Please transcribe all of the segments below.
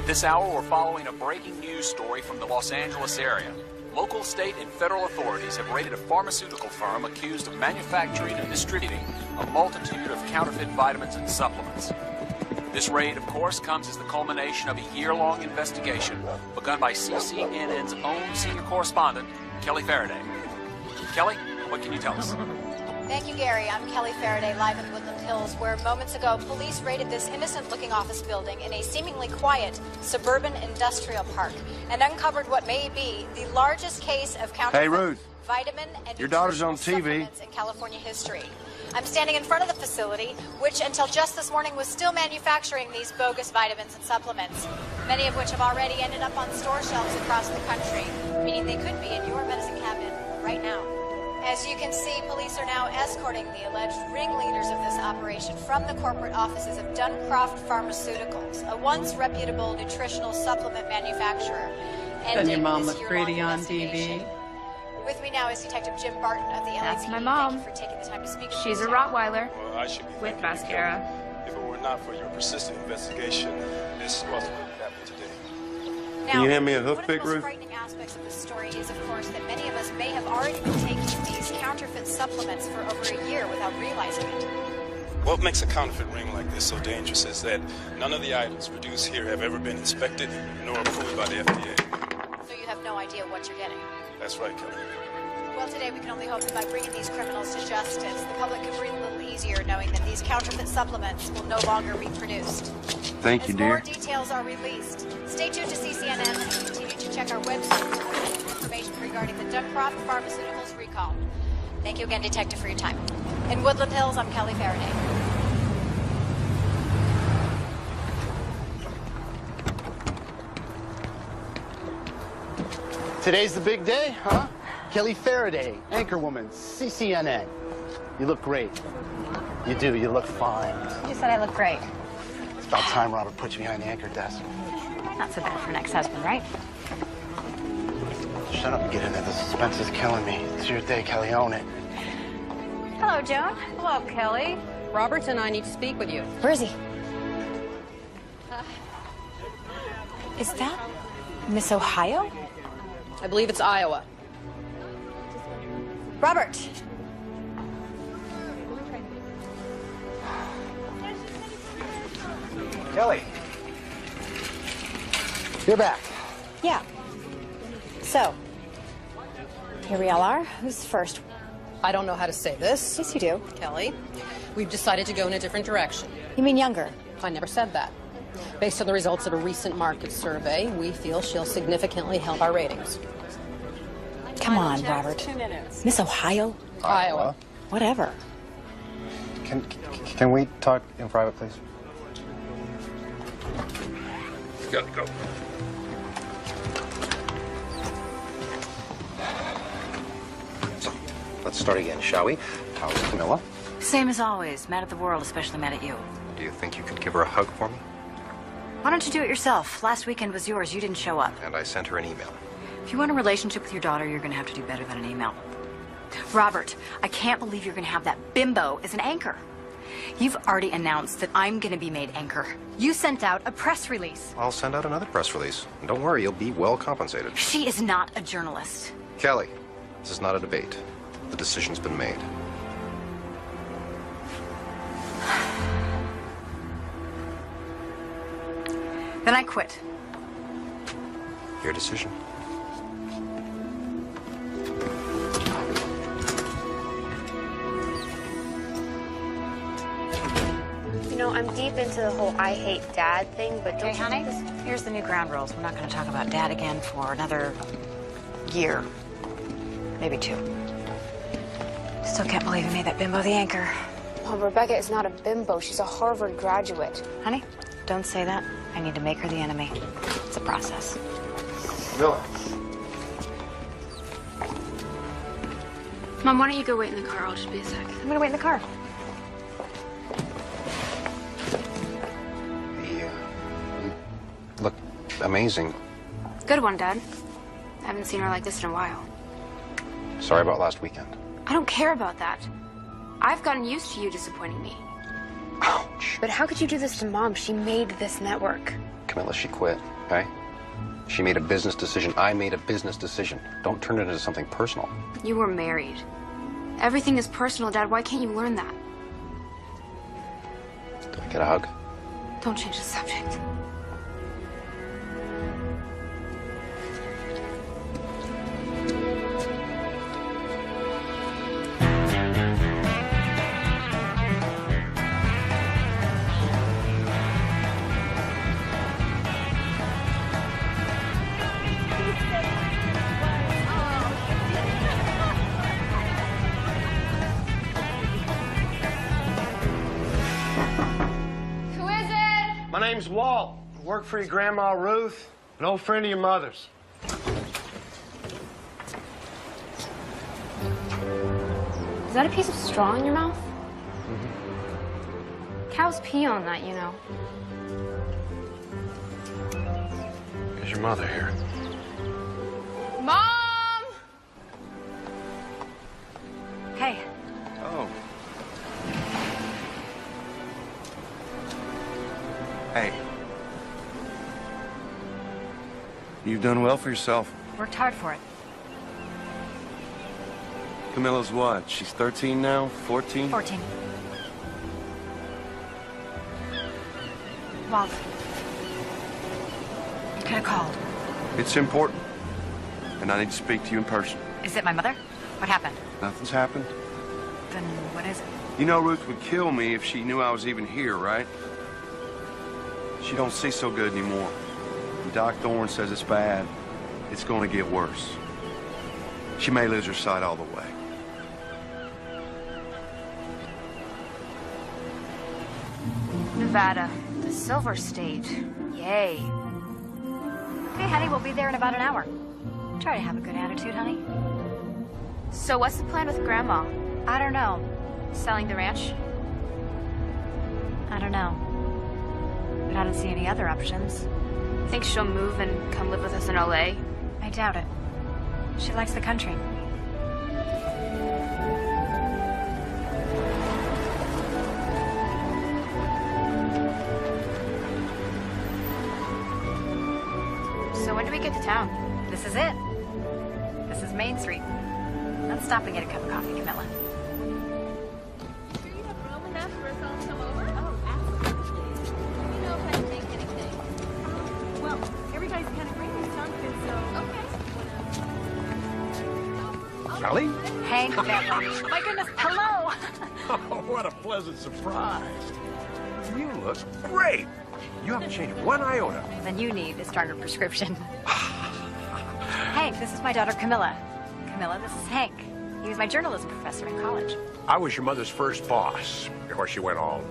This hour, we're following a breaking news story from the Los Angeles area. Local, state, and federal authorities have raided a pharmaceutical firm accused of manufacturing and distributing a multitude of counterfeit vitamins and supplements. This raid, of course, comes as the culmination of a year-long investigation begun by CCNN's own senior correspondent, Kelly Faraday. Kelly, what can you tell us? Thank you, Gary. I'm Kelly Faraday, live in Woodland Hills, where moments ago police raided this innocent-looking office building in a seemingly quiet suburban industrial park and uncovered what may be the largest case of counterfeit vitamin and your daughter's on TV supplements in California history. I'm standing in front of the facility, which until just this morning was still manufacturing these bogus vitamins and supplements, many of which have already ended up on store shelves across the country, meaning they could be in your medicine cabinet right now. As you can see, police are now escorting the alleged ringleaders of this operation from the corporate offices of Duncroft Pharmaceuticals, a once reputable nutritional supplement manufacturer. Doesn't your mom look pretty on TV? With me now is Detective Jim Barton of the LAPD. That's my mom. Thank you for taking the time to speak. She's a Rottweiler. Well, I should be with mascara. If it were not for your persistent investigation, this wasn't what happened today. Now, can you hand me a hoof pick, Ruth? Ruth? One of the most frightening aspects of this story is, of course, that many of us may have already been taking these counterfeit supplements for over a year without realizing it. What makes a counterfeit ring like this so dangerous is that none of the items produced here have ever been inspected nor approved by the FDA. So you have no idea what you're getting. That's right, Kelly. Well, today we can only hope that by bringing these criminals to justice, the public can breathe a little easier knowing that these counterfeit supplements will no longer be produced. Thank you, dear. As more details are released, stay tuned to CCNN and continue to check our website for information regarding the Duncroft Pharmaceuticals recall. Thank you again, Detective, for your time. In Woodland Hills, I'm Kelly Faraday. Today's the big day, huh? Kelly Faraday, anchorwoman, CCNN. You look great. You do, you look fine. You said I look great. It's about time Robert put you behind the anchor desk. Not so bad for an ex-husband, right? Shut up and get into the suspense is killing me. It's your day, Kelly, own it. Hello, Joan. Hello, Kelly. Robert and I need to speak with you. Where is he? Is that Miss Ohio? I believe it's Iowa. Robert. Kelly. You're back. Yeah. So, here we all are. Who's first? I don't know how to say this. Yes, you do. Kelly, we've decided to go in a different direction. You mean younger? I never said that. Based on the results of a recent market survey, we feel she'll significantly help our ratings. Come on, Robert. Miss Ohio? Iowa. Whatever. Can we talk in private, please? Gotta go. So, let's start again, shall we? How's Camilla? Same as always. Mad at the world, especially mad at you. Do you think you could give her a hug for me? Why don't you do it yourself? Last weekend was yours. You didn't show up. And I sent her an email. If you want a relationship with your daughter, you're going to have to do better than an email. Robert, I can't believe you're going to have that bimbo as an anchor. You've already announced that I'm going to be made anchor. You sent out a press release. I'll send out another press release. And don't worry, you'll be well compensated. She is not a journalist. Kelly, this is not a debate. The decision's been made. Then I quit. Your decision. You know, I'm deep into the whole I hate dad thing, but don't Okay, honey, here's the new ground rules. We're not going to talk about Dad again for another year. Maybe 2. Still can't believe you made that bimbo the anchor. Well, Rebecca is not a bimbo. She's a Harvard graduate. Honey, don't say that. I need to make her the enemy. It's a process. Camilla. Mom, why don't you go wait in the car? I'll just be a sec. I'm going to wait in the car. You look amazing. Good one, Dad. I haven't seen her like this in a while. Sorry about last weekend. I don't care about that. I've gotten used to you disappointing me. Ouch. But how could you do this to Mom? She made this network. Camilla, she quit. okay? She made a business decision. I made a business decision. Don't turn it into something personal. You were married. Everything is personal, Dad. Why can't you learn that? Do I get a hug? Don't change the subject. My name's Walt. I work for your Grandma Ruth, an old friend of your mother's. Is that a piece of straw in your mouth? Cows pee on that, you know. Is your mother here? Mom! Hey. Oh. Hey. You've done well for yourself. Worked hard for it. Camilla's what? She's 13 now? 14? 14. Walt. You could have called. It's important. And I need to speak to you in person. Is it my mother? What happened? Nothing's happened. Then what is it? You know Ruth would kill me if she knew I was even here, right? She don't see so good anymore. And Doc Thorne says it's bad. It's going to get worse. She may lose her sight all the way. Nevada, the Silver State. Yay. Hey, honey, we'll be there in about an hour. Try to have a good attitude, honey. So what's the plan with Grandma? I don't know. Selling the ranch? I don't know. But I don't see any other options. Think she'll move and come live with us in LA? I doubt it. She likes the country. So when do we get to town? This is it. This is Main Street. Let's stop and get a cup of coffee, Camilla. Kelly? Hank Bentley. My goodness, hello. Oh, what a pleasant surprise. You look great. You haven't changed one iota. Then you need a stronger prescription. Hank, this is my daughter, Camilla. Camilla, this is Hank. He was my journalism professor in college. I was your mother's first boss before she went all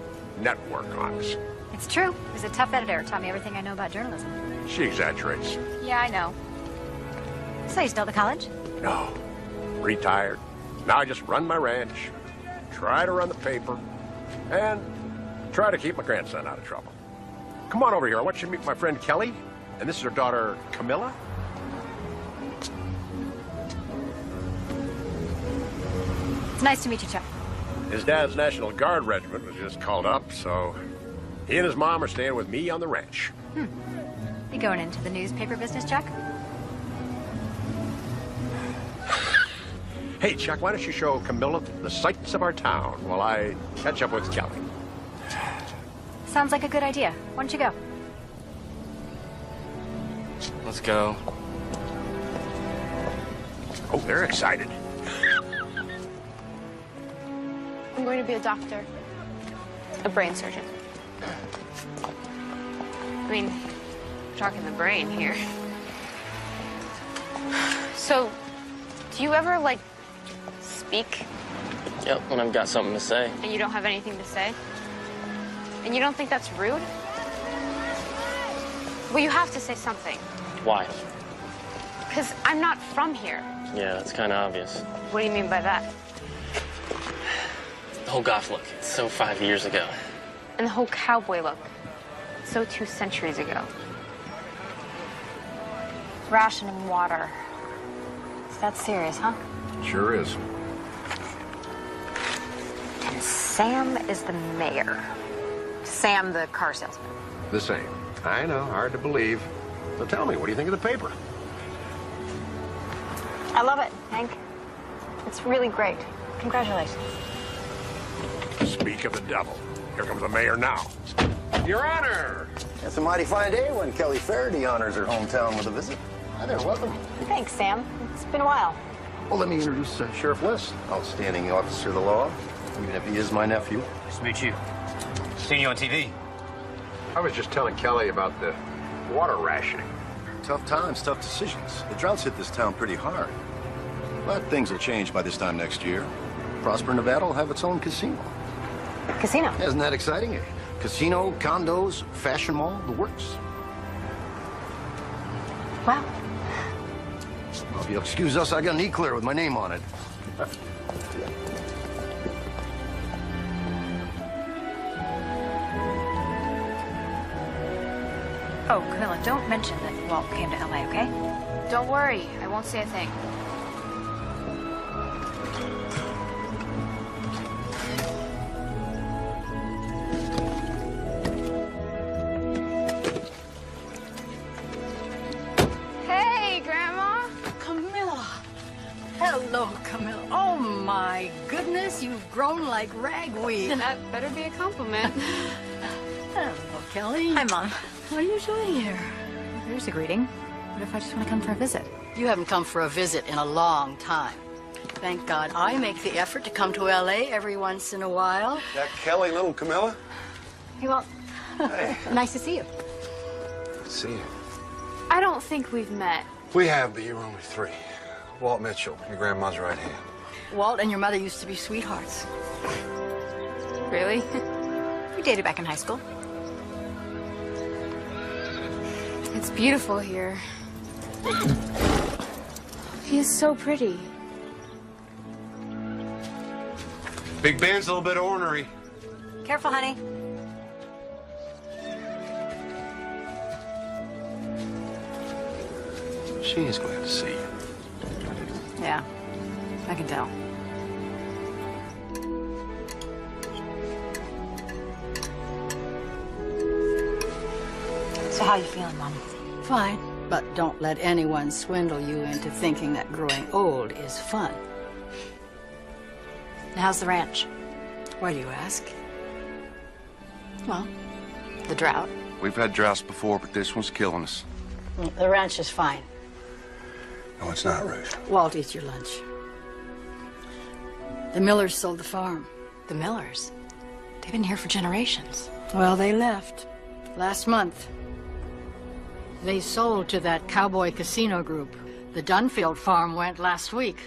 network on us. It's true. He was a tough editor. Taught me everything I know about journalism. She exaggerates. Yeah, I know. So you still at the college? No. Retired. Now I just run my ranch, try to run the paper, and try to keep my grandson out of trouble. Come on over here. I want you to meet my friend Kelly, and this is her daughter, Camilla. It's nice to meet you, Chuck. His dad's National Guard regiment was just called up, so he and his mom are staying with me on the ranch. You going into the newspaper business, Chuck? Hey, Chuck, why don't you show Camilla the sights of our town while I catch up with Kelly? Sounds like a good idea. Why don't you go? Let's go. Oh, they're excited. I'm going to be a doctor. A brain surgeon. I mean, we're talking the brain here. So, do you ever, like, speak? Yep, when I've got something to say. And you don't have anything to say? And you don't think that's rude? Well, you have to say something. Why? Because I'm not from here. Yeah, that's kind of obvious. What do you mean by that? The whole goth look, it's so 5 years ago. And the whole cowboy look. So 2 centuries ago. Rationing water. Is that serious, huh? Sure is. And Sam is the mayor. Sam, the car salesman. The same. I know, hard to believe. So tell me, what do you think of the paper? I love it, Hank. It's really great. Congratulations. Speak of the devil. Here comes the mayor now. Your Honor! It's a mighty fine day when Kelly Faraday honors her hometown with a visit. Hi there, welcome. Thanks, Sam. It's been a while. Well, let me introduce Sheriff West, outstanding officer of the law, even if he is my nephew. Nice to meet you. Seen you on TV. I was just telling Kelly about the water rationing. Tough times, tough decisions. The droughts hit this town pretty hard. But things will change by this time next year. Prosper, Nevada will have its own casino. Casino? Isn't that exciting? Casino, condos, fashion mall, the works. Wow. Well, if you'll excuse us, I got an E-clear with my name on it. Oh, Camilla, don't mention that Walt came to LA, okay? Don't worry, I won't say a thing. Hey, Grandma. Camilla. Hello, Camilla. Oh, my goodness, you've grown like ragweed. That better be a compliment. Hello, Kelly. Hi, Mom. What are you doing here? There's a greeting. What if I just want to come for a visit? You haven't come for a visit in a long time. Thank God I make the effort to come to L.A. every once in a while. That Kelly, little Camilla? Hey, Walt. Hey. Nice to see you. Good to see you. I don't think we've met. We have, but you were only 3. Walt Mitchell, your grandma's right hand. Walt and your mother used to be sweethearts. Really? We dated back in high school. It's beautiful here. He is so pretty. Big Ben's a little bit ornery. Careful, honey. She is glad to see you. Yeah, I can tell. So how you feeling, Mom? Fine, but don't let anyone swindle you into thinking that growing old is fun. Now, how's the ranch? Why do you ask? Well, the drought. We've had droughts before, but this one's killing us. The ranch is fine. No, it's not, Ruth. Walt, eat your lunch. The Millers sold the farm. The Millers? They've been here for generations. Well, they left last month. They sold to that cowboy casino group. The Dunfield farm went last week.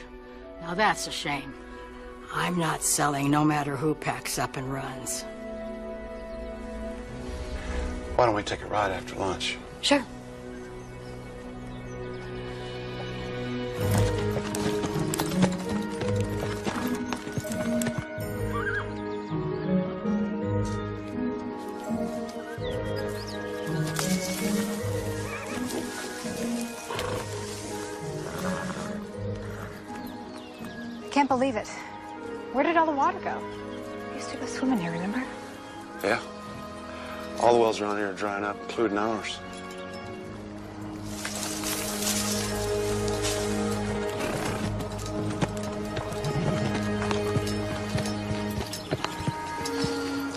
Now that's a shame. I'm not selling no matter who packs up and runs. Why don't we take a ride after lunch? Sure. Can't believe it. Where did all the water go? We used to go swimming here, remember? Yeah. All the wells around here are drying up, including ours.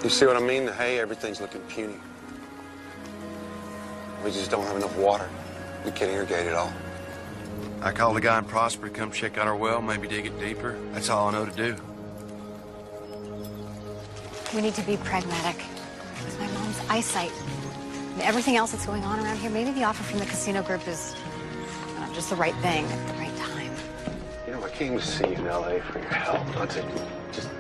You see what I mean? Hey, everything's looking puny. We just don't have enough water. We can't irrigate it all. I called a guy in Prosper to come check out our well, maybe dig it deeper. That's all I know to do. We need to be pragmatic. It's my mom's eyesight. And everything else that's going on around here, maybe the offer from the casino group is just the right thing at the right time. You know, I came to see you in L.A. for your help, not to just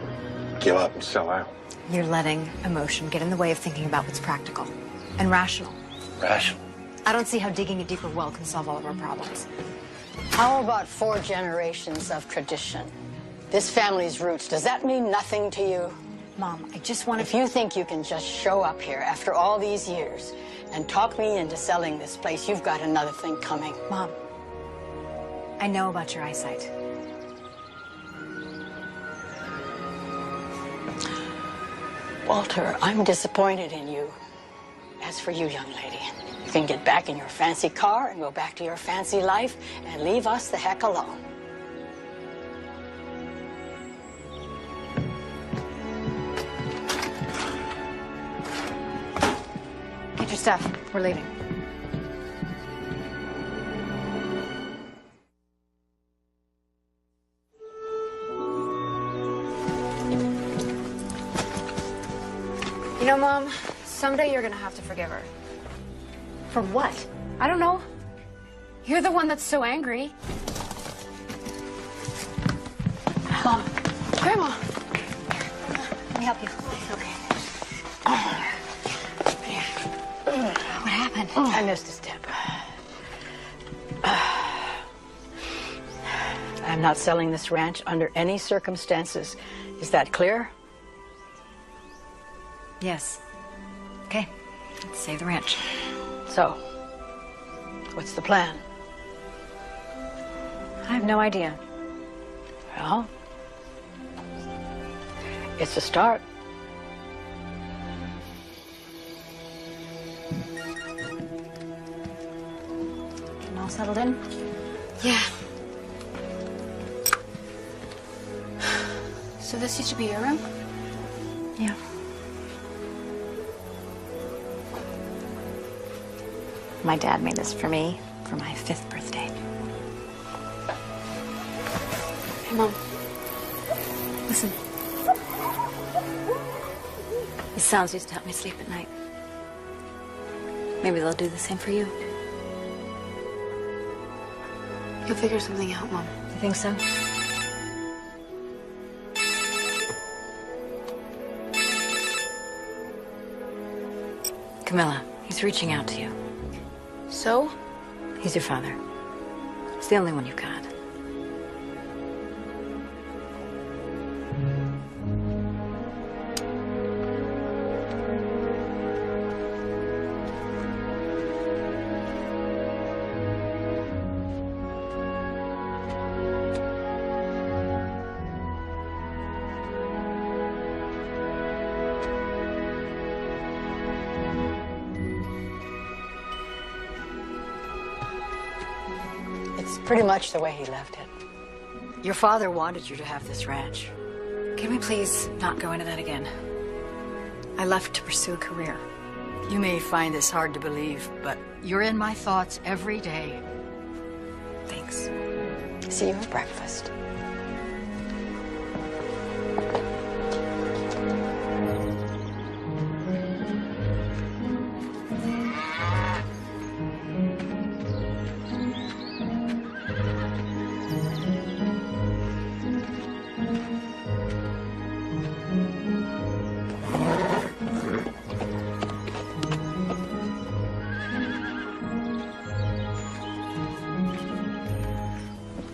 give up and sell out. You're letting emotion get in the way of thinking about what's practical and rational. Rational? I don't see how digging a deeper well can solve all of our problems. How about 4 generations of tradition? This family's roots, does that mean nothing to you? Mom, I just want to... If you think you can just show up here after all these years and talk me into selling this place, you've got another thing coming. Mom, I know about your eyesight. Walter, I'm disappointed in you. As for you, young lady, can get back in your fancy car and go back to your fancy life and leave us the heck alone. Get your stuff. We're leaving. You know, Mom, someday you're gonna have to forgive her. For what? I don't know. You're the one that's so angry. Mom. Grandma. Let me help you. Okay. What happened? I missed a step. I'm not selling this ranch under any circumstances. Is that clear? Yes. Okay. Let's save the ranch. So, what's the plan? I have no idea. Well, it's a start. Getting all settled in? Yeah. So this used to be your room? Yeah. My dad made this for me for my 5th birthday. Hey, Mom. Listen. These sounds used to help me sleep at night. Maybe they'll do the same for you. You'll figure something out, Mom. You think so? Camilla, he's reaching out to you. So? He's your father. He's the only one you've got. It's pretty much the way he left it. Your father wanted you to have this ranch. Can we please not go into that again? I left to pursue a career. You may find this hard to believe, but you're in my thoughts every day. Thanks. See you at breakfast.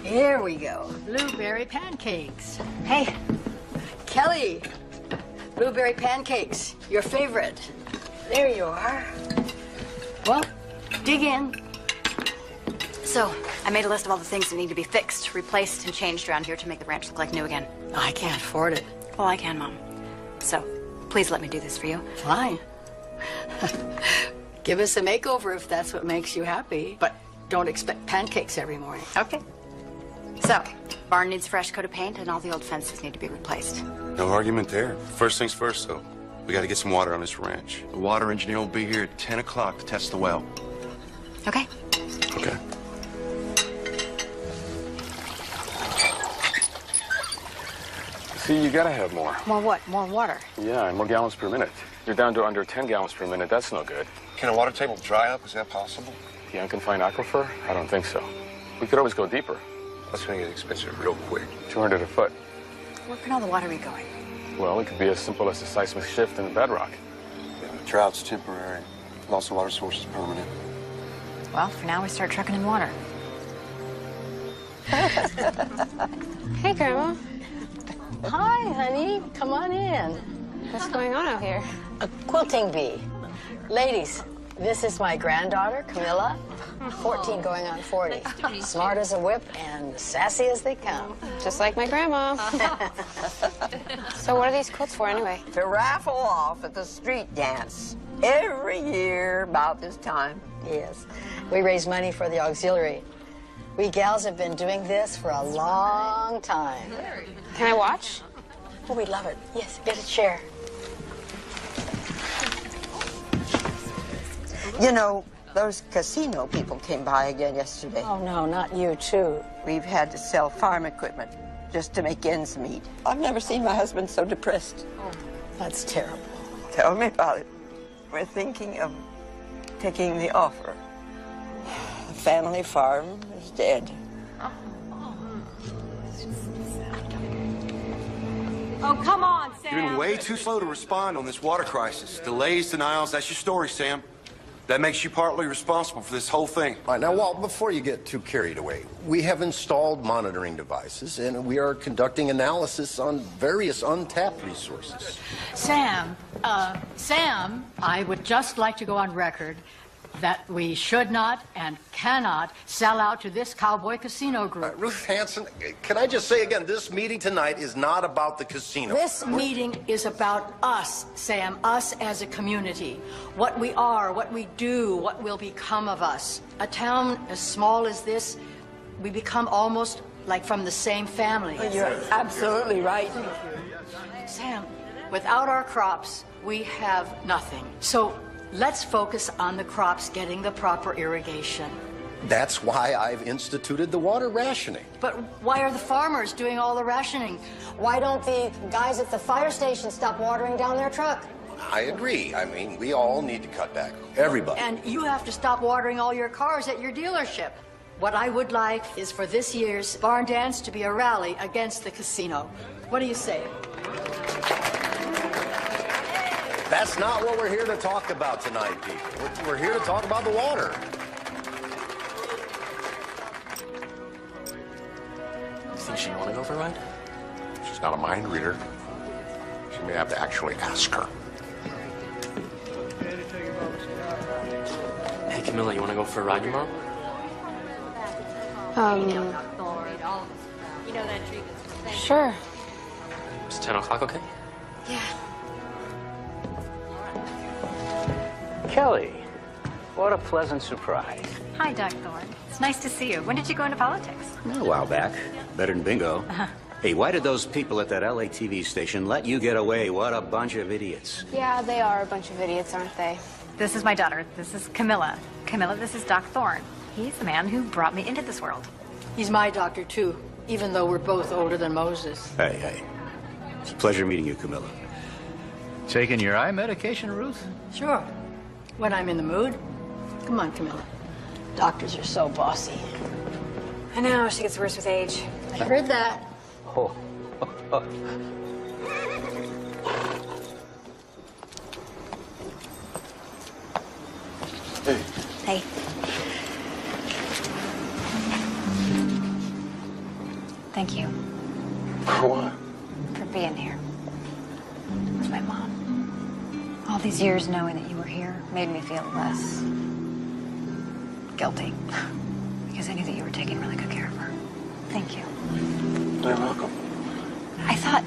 Here we go. Blueberry pancakes. Hey, Kelly. Blueberry pancakes, your favorite. There you are. Well, dig in. So, I made a list of all the things that need to be fixed, replaced, and changed around here to make the ranch look like new again. I can't afford it. Well, I can, Mom. So, please let me do this for you. Fine. Give us a makeover if that's what makes you happy, but don't expect pancakes every morning. Okay. So, barn needs a fresh coat of paint, and all the old fences need to be replaced. No argument there. First things first, though. We got to get some water on this ranch. The water engineer will be here at 10 o'clock to test the well. Okay. Okay. See, you gotta have more. More what? More water? Yeah, and more gallons per minute. You're down to under 10 gallons per minute. That's no good. Can a water table dry up? Is that possible? The unconfined aquifer? I don't think so. We could always go deeper. That's going to get expensive real quick. 200 a foot. Where can all the water be going? Well, it could be as simple as a seismic shift in the bedrock. Yeah, drought's temporary. Loss of water source is permanent. Well, for now, we start trucking in water. Hey, Grandma. Hi, honey. Come on in. What's going on out here? A quilting bee. Ladies, this is my granddaughter, Camilla. 14 going on 40. Smart as a whip and sassy as they come. Just like my grandma. So what are these quilts for anyway? To raffle off at the street dance. Every year about this time. Yes. We raise money for the auxiliary. We gals have been doing this for a long time. Can I watch? Oh, we love it. Yes, get a chair. You know, those casino people came by again yesterday. Oh, no, not you, too. We've had to sell farm equipment just to make ends meet. I've never seen my husband so depressed. Oh, that's terrible. Tell me about it. We're thinking of taking the offer. The family farm is dead. Oh, come on, Sam. You've been way too slow to respond on this water crisis. Delays, denials, that's your story, Sam. That makes you partly responsible for this whole thing. All right, now, Walt, before you get too carried away, we have installed monitoring devices, and we are conducting analysis on various untapped resources. Sam, I would just like to go on record that we should not and cannot sell out to this cowboy casino group. Ruth Hanson, can I just say again, this meeting tonight is not about the casino. This meeting is about us, Sam, us as a community. What we are, what we do, what will become of us. A town as small as this, we become almost like from the same family. Oh, you're absolutely right. Sam, without our crops, we have nothing. So let's focus on the crops getting the proper irrigation. That's why I've instituted the water rationing. But why are the farmers doing all the rationing? Why don't the guys at the fire station stop watering down their truck? I agree. I mean, we all need to cut back. Everybody. And you have to stop watering all your cars at your dealership. What I would like is for this year's barn dance to be a rally against the casino. What do you say? That's not what we're here to talk about tonight, people. We're here to talk about the water. You think she'd want to go for a ride? She's not a mind reader. She may have to actually ask her. Hey, Camilla, you want to go for a ride tomorrow? Sure. Is 10 o'clock okay? Yeah. Kelly, what a pleasant surprise. Hi, Doc Thorne. It's nice to see you. When did you go into politics? A while back. Better than bingo. Hey, why did those people at that LA TV station let you get away? What a bunch of idiots. Yeah, they are a bunch of idiots, aren't they? This is my daughter. This is Camilla. Camilla, this is Doc Thorne. He's the man who brought me into this world. He's my doctor, too, even though we're both older than Moses. Hey. It's a pleasure meeting you, Camilla. Taking your eye medication, Ruth? Sure. When I'm in the mood. Come on, Camilla. Doctors are so bossy. I know, she gets worse with age. I heard that. Oh. Hey. Thank you. For what? For being here. With my mom. All these years knowing that you were here made me feel less guilty. Because I knew that you were taking really good care of her. Thank you. You're welcome. I thought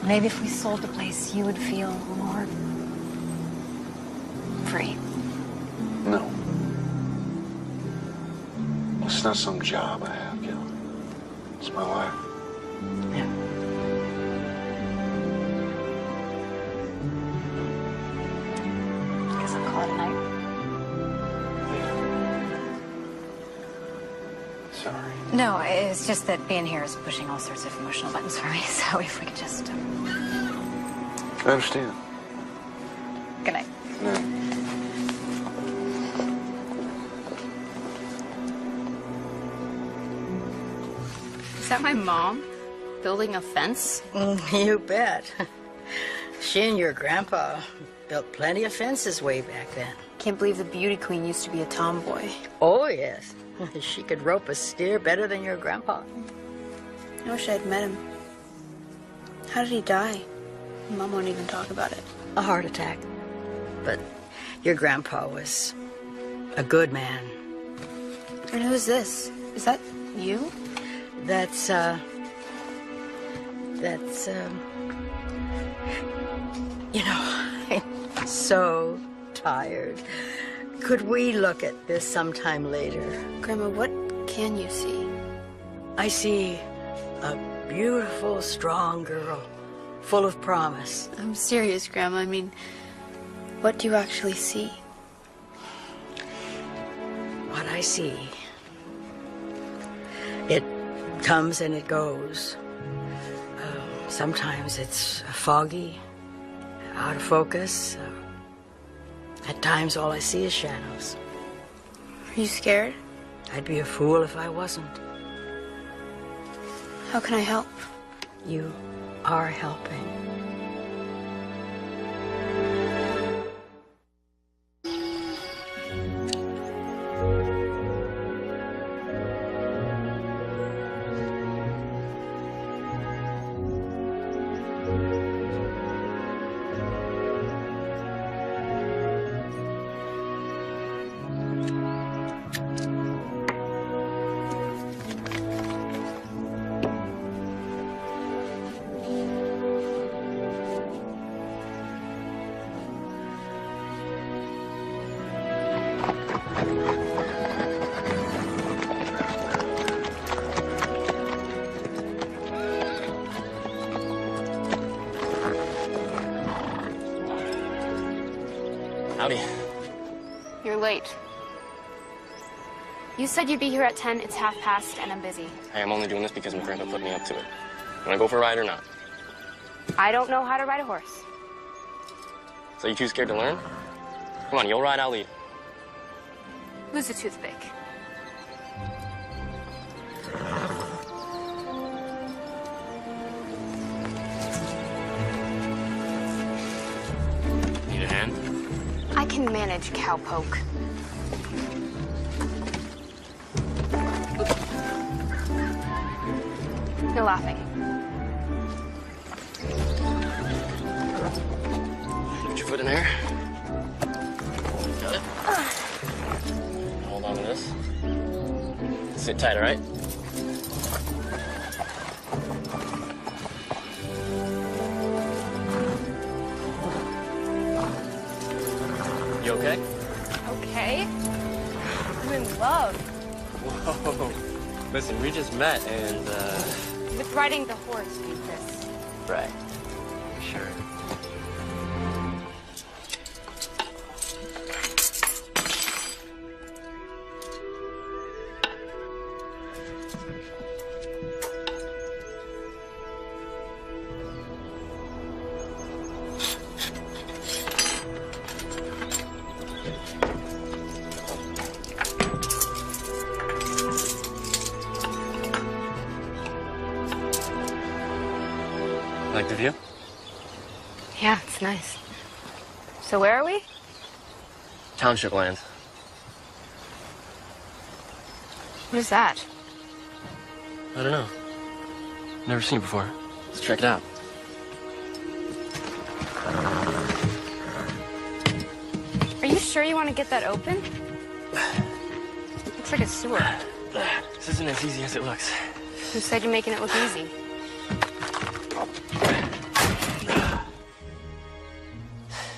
maybe if we sold the place, you would feel more free. No. It's not some job I have, Gil. It's my life. Guess I'll call it a night. Sorry. No, it's just that being here is pushing all sorts of emotional buttons for me. So if we could just... I understand. Good night. Good night. Is that my mom building a fence? You bet. She and your grandpa built plenty of fences way back then. Can't believe the beauty queen used to be a tomboy. Oh, yes. She could rope a steer better than your grandpa. I wish I'd met him. How did he die? Mom won't even talk about it. A heart attack. But your grandpa was a good man. And who is this? Is that you? That's you know, I'm so tired. Could we look at this sometime later? Grandma, what can you see? I see a beautiful, strong girl, full of promise. I'm serious, Grandma. I mean, what do you actually see? What I see, it comes and it goes. Sometimes it's foggy, out of focus. At times, all I see is shadows. Are you scared? I'd be a fool if I wasn't. How can I help? You are helping. Howdy. You're late. You said you'd be here at 10. It's 1/2 and I'm busy. Hey, I'm only doing this because my grandpa put me up to it. Wanna go for a ride or not? I don't know how to ride a horse. So you too scared to learn? Come on, you'll ride, I'll lead. Lose a toothpick. Need a hand? I can manage cowpoke. You're laughing. Put your foot in there. Got it? Hold on to this. Sit tight, all right? You okay? Okay. I'm in love. Whoa. Listen, we just met and, With riding the horse, Chris. Right. Sure. Like the view? Yeah, it's nice. So where are we? Township land. What is that? I don't know. Never seen it before. Let's check it out. Are you sure you want to get that open? Looks like a sewer. This isn't as easy as it looks. Who said you're making it look easy?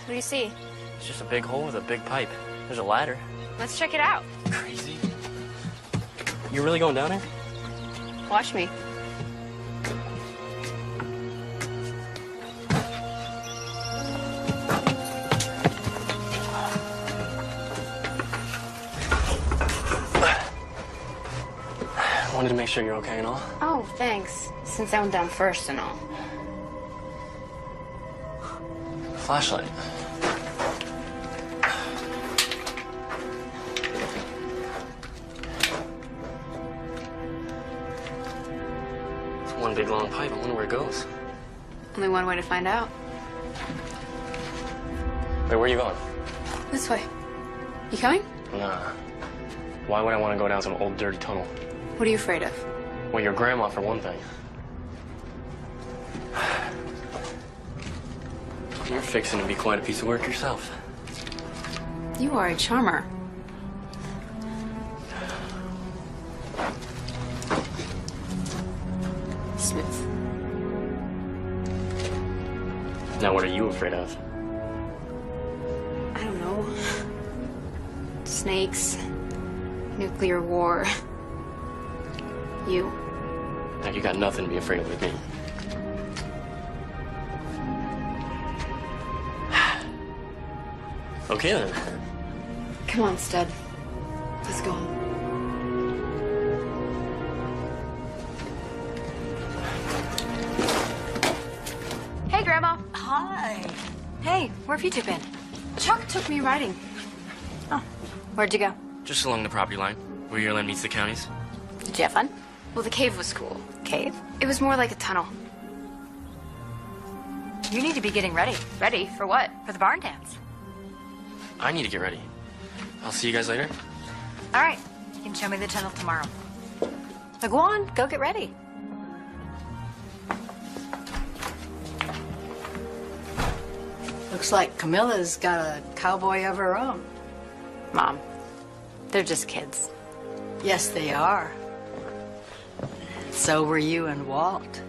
What do you see? It's just a big hole with a big pipe. There's a ladder. Let's check it out. Crazy. You really going down there? Watch me. I wanted to make sure you're okay and all. Oh, thanks. Since I went down first and all. Flashlight. It's one big long pipe. I wonder where it goes. Only one way to find out. Wait, where are you going? This way. You coming? Nah. Why would I want to go down some old dirty tunnel? What are you afraid of? Well, your grandma, for one thing. You're fixing to be quite a piece of work yourself. You are a charmer. Smooth. Now, what are you afraid of? I don't know. snakes, nuclear war. You. Now you got nothing to be afraid of with me. Okay then. Come on, Stud. Let's go. Hey, Grandma. Hi. Hey, where have you two been? Chuck took me riding. Oh, where'd you go? Just along the property line, where your land meets the county's. Did you have fun? Well, the cave was cool. Cave? It was more like a tunnel. You need to be getting ready. Ready for what? For the barn dance. I need to get ready. I'll see you guys later. All right, you can show me the tunnel tomorrow. So go on, go get ready. Looks like Camilla's got a cowboy of her own. Mom, they're just kids. Yes, they are. So were you and Walt.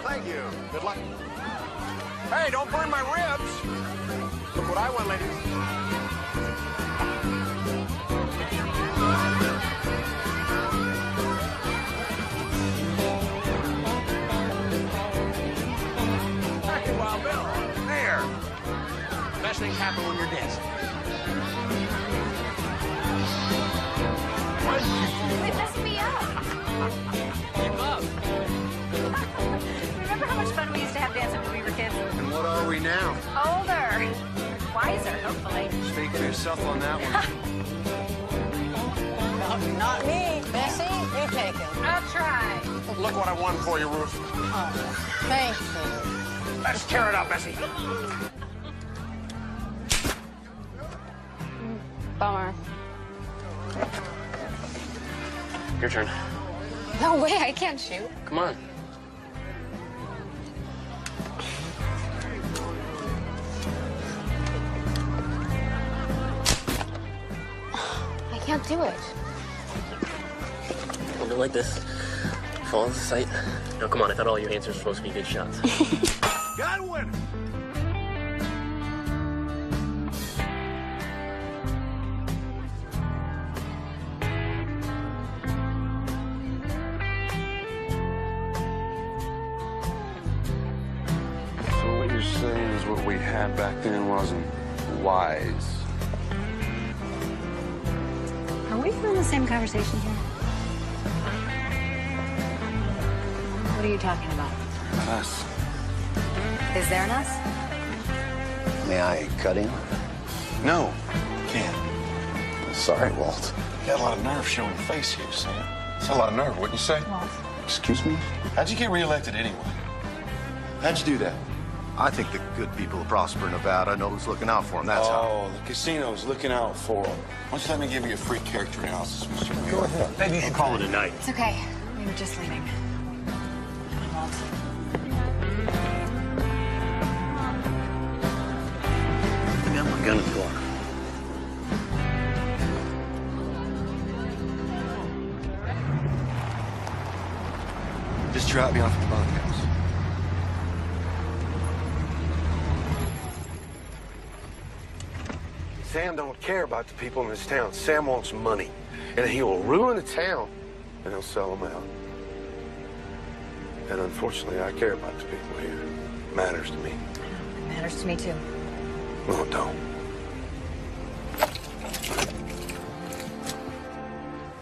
Thank you. Good luck. Hey, don't burn my ribs. Look what I won, ladies. Hey, Wild Bill. There. Best things happen when you're dancing. Quit messing me up. Keep up. Remember how much fun we used to have dancing when we were kids? And what are we now? Older. Wiser, hopefully. Speak for yourself on that one. Not me. Bessie, you take it. I'll try. Look what I won for you, Ruth. Oh, thank you. Let's tear it up, Bessie. Bummer. Your turn. No way, I can't shoot. Come on. I can't do it. Hold it like this. Follow the sight. No, come on. I thought all your answers were supposed to be good shots. Got a winner. So what you're saying is what we had back then wasn't wise. Are we having the same conversation here? What are you talking about? Us. Is there an us? May I cut in? No, can't. Sorry, Walt. You got a lot of nerve showing your face here, Sam. It's a lot of nerve, wouldn't you say? Excuse me? How'd you get reelected anyway? How'd you do that? I think the good people of Prosper, Nevada know who's looking out for them. That's how. Oh, the casino's looking out for them. Why don't you let me give you a free character analysis, Mr. Go ahead. Maybe you should call it a night. It's okay. We were just leaving. Walt. I got my gun in the corner. Just drop me off at the bunkhouse. Sam don't care about the people in this town. Sam wants money. And he will ruin the town, and he'll sell them out. And unfortunately, I care about the people here. It matters to me. It matters to me, too. No, it don't.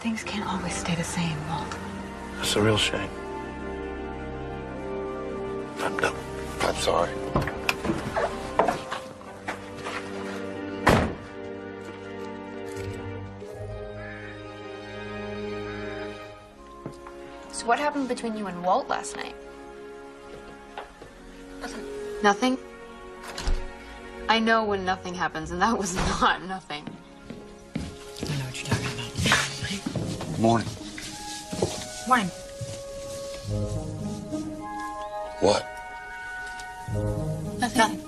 Things can't always stay the same, Walt. It's a real shame. I'm sorry. So what happened between you and Walt last night? Nothing? I know when nothing happens, and that was not nothing. I know what you're talking about. Morning. Morning. What? Nothing.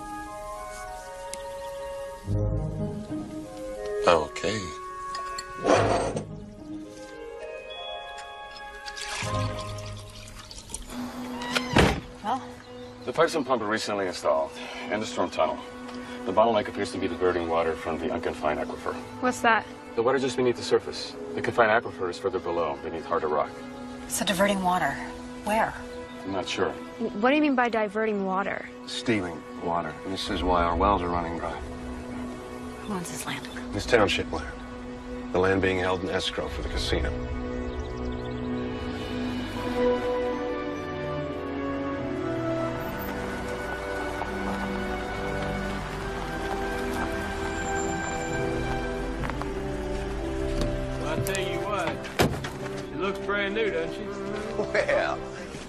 Okay. Well, The pipes and pump are recently installed, and the storm tunnel. The bottleneck appears to be diverting water from the unconfined aquifer. what's that? The water just beneath the surface. The confined aquifer is further below, beneath harder rock. So diverting water. Where? I'm not sure. What do you mean by diverting water? Stealing water. And this is why our wells are running dry. Who owns this land? This township land. The land being held in escrow for the casino. Well, I tell you what, she looks brand new, doesn't she? Well,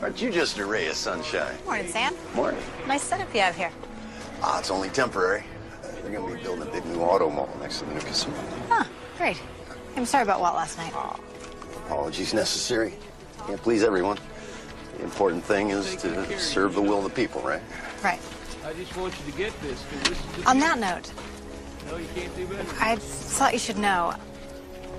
aren't you just a ray of sunshine? Morning, Sam. Morning. Nice setup you have here. Ah, it's only temporary. They're gonna be building a big new auto mall next to the new casino. Huh, great. I'm sorry about Walt last night. Apologies necessary. Can't please everyone. The important thing is to serve the will of the people, right? Right. I just want you to get this, because this is just... On that note, No, you can't do better. I thought you should know.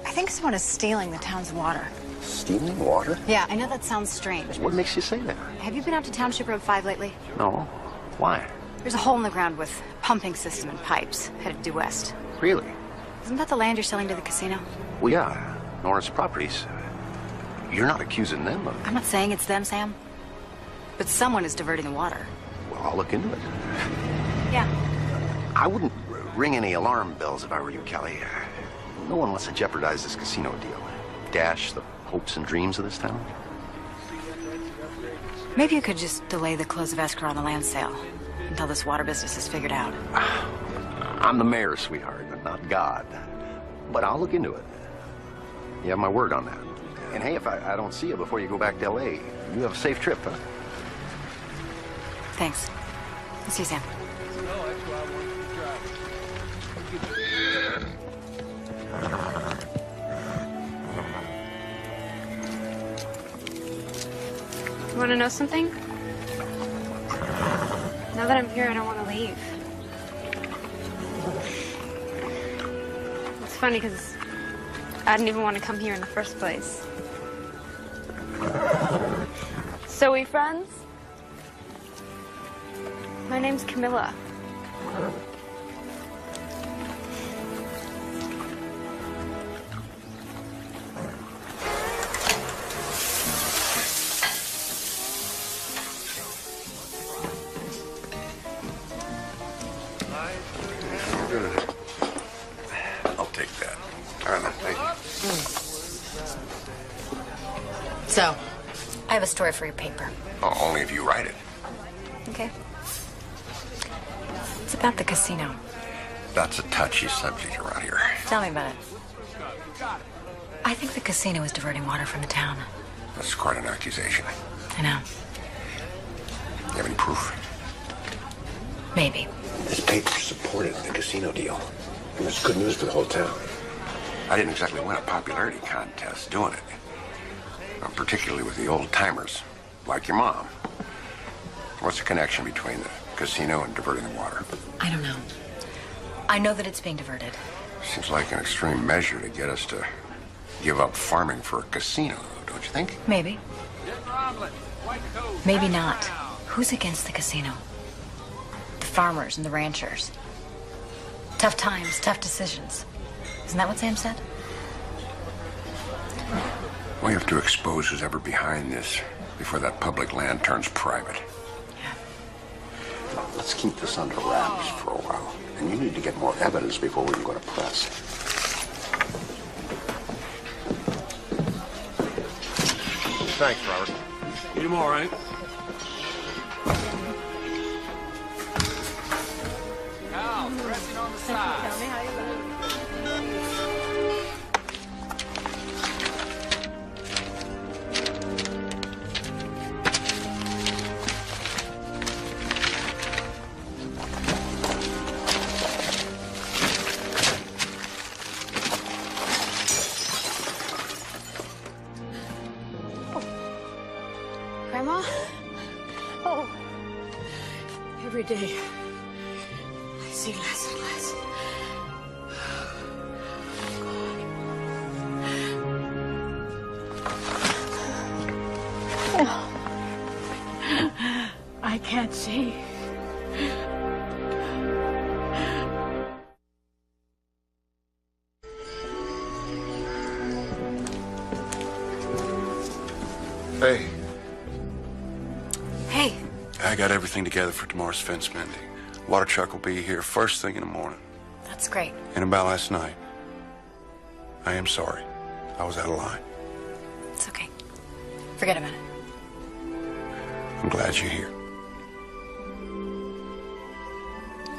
I think someone is stealing the town's water. Stealing water? Yeah, I know that sounds strange. What makes you say that? Have you been out to Township Road 5 lately? No. Why? There's a hole in the ground with pumping system and pipes headed due west. Really? Isn't that the land you're selling to the casino? Well, yeah. Norris Properties. You're not accusing them of... I'm not saying it's them, Sam. But someone is diverting the water. Well, I'll look into it. Yeah. I wouldn't ring any alarm bells if I were you, Kelly. No one wants to jeopardize this casino deal. Dash the hopes and dreams of this town. Maybe you could just delay the close of escrow on the land sale until this water business is figured out. I'm the mayor, sweetheart, but not God. But I'll look into it. You have my word on that. And hey, if I don't see you before you go back to L.A., you have a safe trip, huh? Thanks. See you, Sam. You want to know something? Now that I'm here, I don't want to leave. It's funny because I didn't even want to come here in the first place. So we friends? My name's Camilla. I'll take that. All right, thank you. So, I have a story for your paper. Oh, only if you write it. Okay. It's about the casino. That's a touchy subject around here. Tell me about it. I think the casino is diverting water from the town. That's quite an accusation. I know. You have any proof? Maybe. This paper supported the casino deal. And it's good news for the whole town. I didn't exactly win a popularity contest doing it. Particularly with the old timers, like your mom. What's the connection between the casino and diverting the water? I don't know. I know that it's being diverted. Seems like an extreme measure to get us to give up farming for a casino, don't you think? Maybe. Maybe not. Who's against the casino? The farmers and the ranchers. Tough times, tough decisions. Isn't that what Sam said? We have to expose who's ever behind this before that public land turns private. Yeah. Let's keep this under wraps for a while. And you need to get more evidence before we can go to press. Thanks, Robert. You all right? Now, pressing on the side. Tell me how you Grandma? Oh. day, I see less and less. I can't see. Hey. Hey. I got everything together for tomorrow's fence mending. Water truck will be here first thing in the morning. That's great. And about last night. I am sorry. I was out of line. It's okay. Forget about it. I'm glad you're here.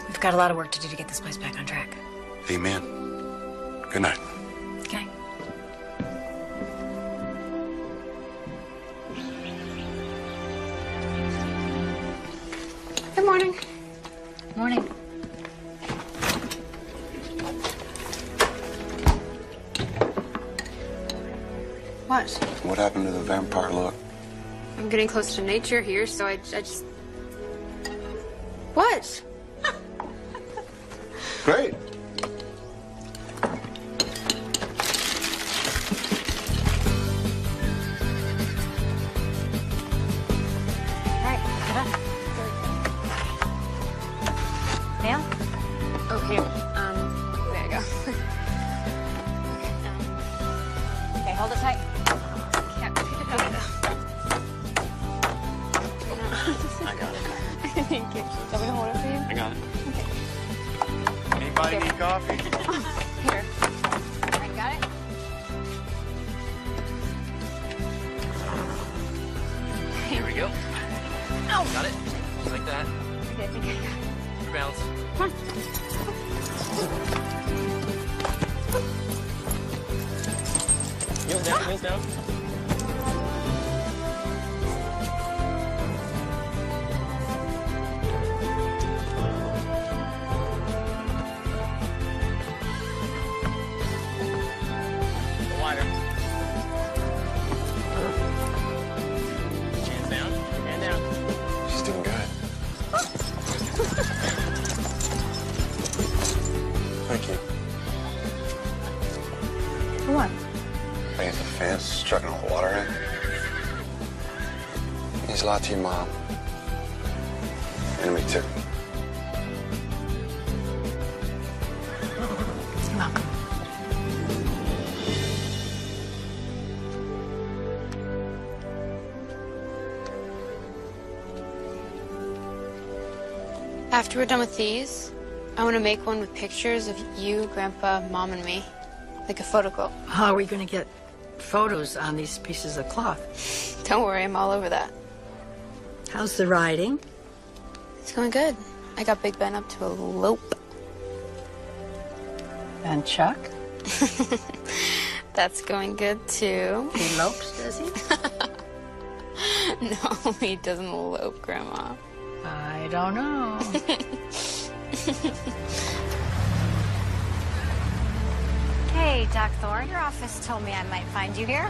We've got a lot of work to do to get this place back on track. Amen. Good night. Okay. Good morning. Morning. What? What happened to the vampire look? I'm getting close to nature here, so I just... What? Great. Alright, get up. Nail? Oh, here. There you go. Okay, hold it tight. Can't pick it up. I got it. Thank you. Do you want me to hold it for you? I got it. Anybody need coffee? Here. I got it. Here we go. Oh. Got it. Just like that. Okay, I think I got it. Your balance. Come on. Heels down, heels down. Wider. Hands down, hand down. She's doing good. Thank you. For what? Raising the fence, trucking all the water in. Means a lot to your mom. And me too. You're welcome. After we're done with these, I want to make one with pictures of you, Grandpa, Mom, and me. Like a photo quote. How are we going to get photos on these pieces of cloth? Don't worry, I'm all over that. How's the riding? It's going good. I got Big Ben up to a lope. And Chuck? That's going good, too. He lopes, does he? No, he doesn't lope, Grandma. I don't know. Hey, Doc Thorne, your office told me I might find you here.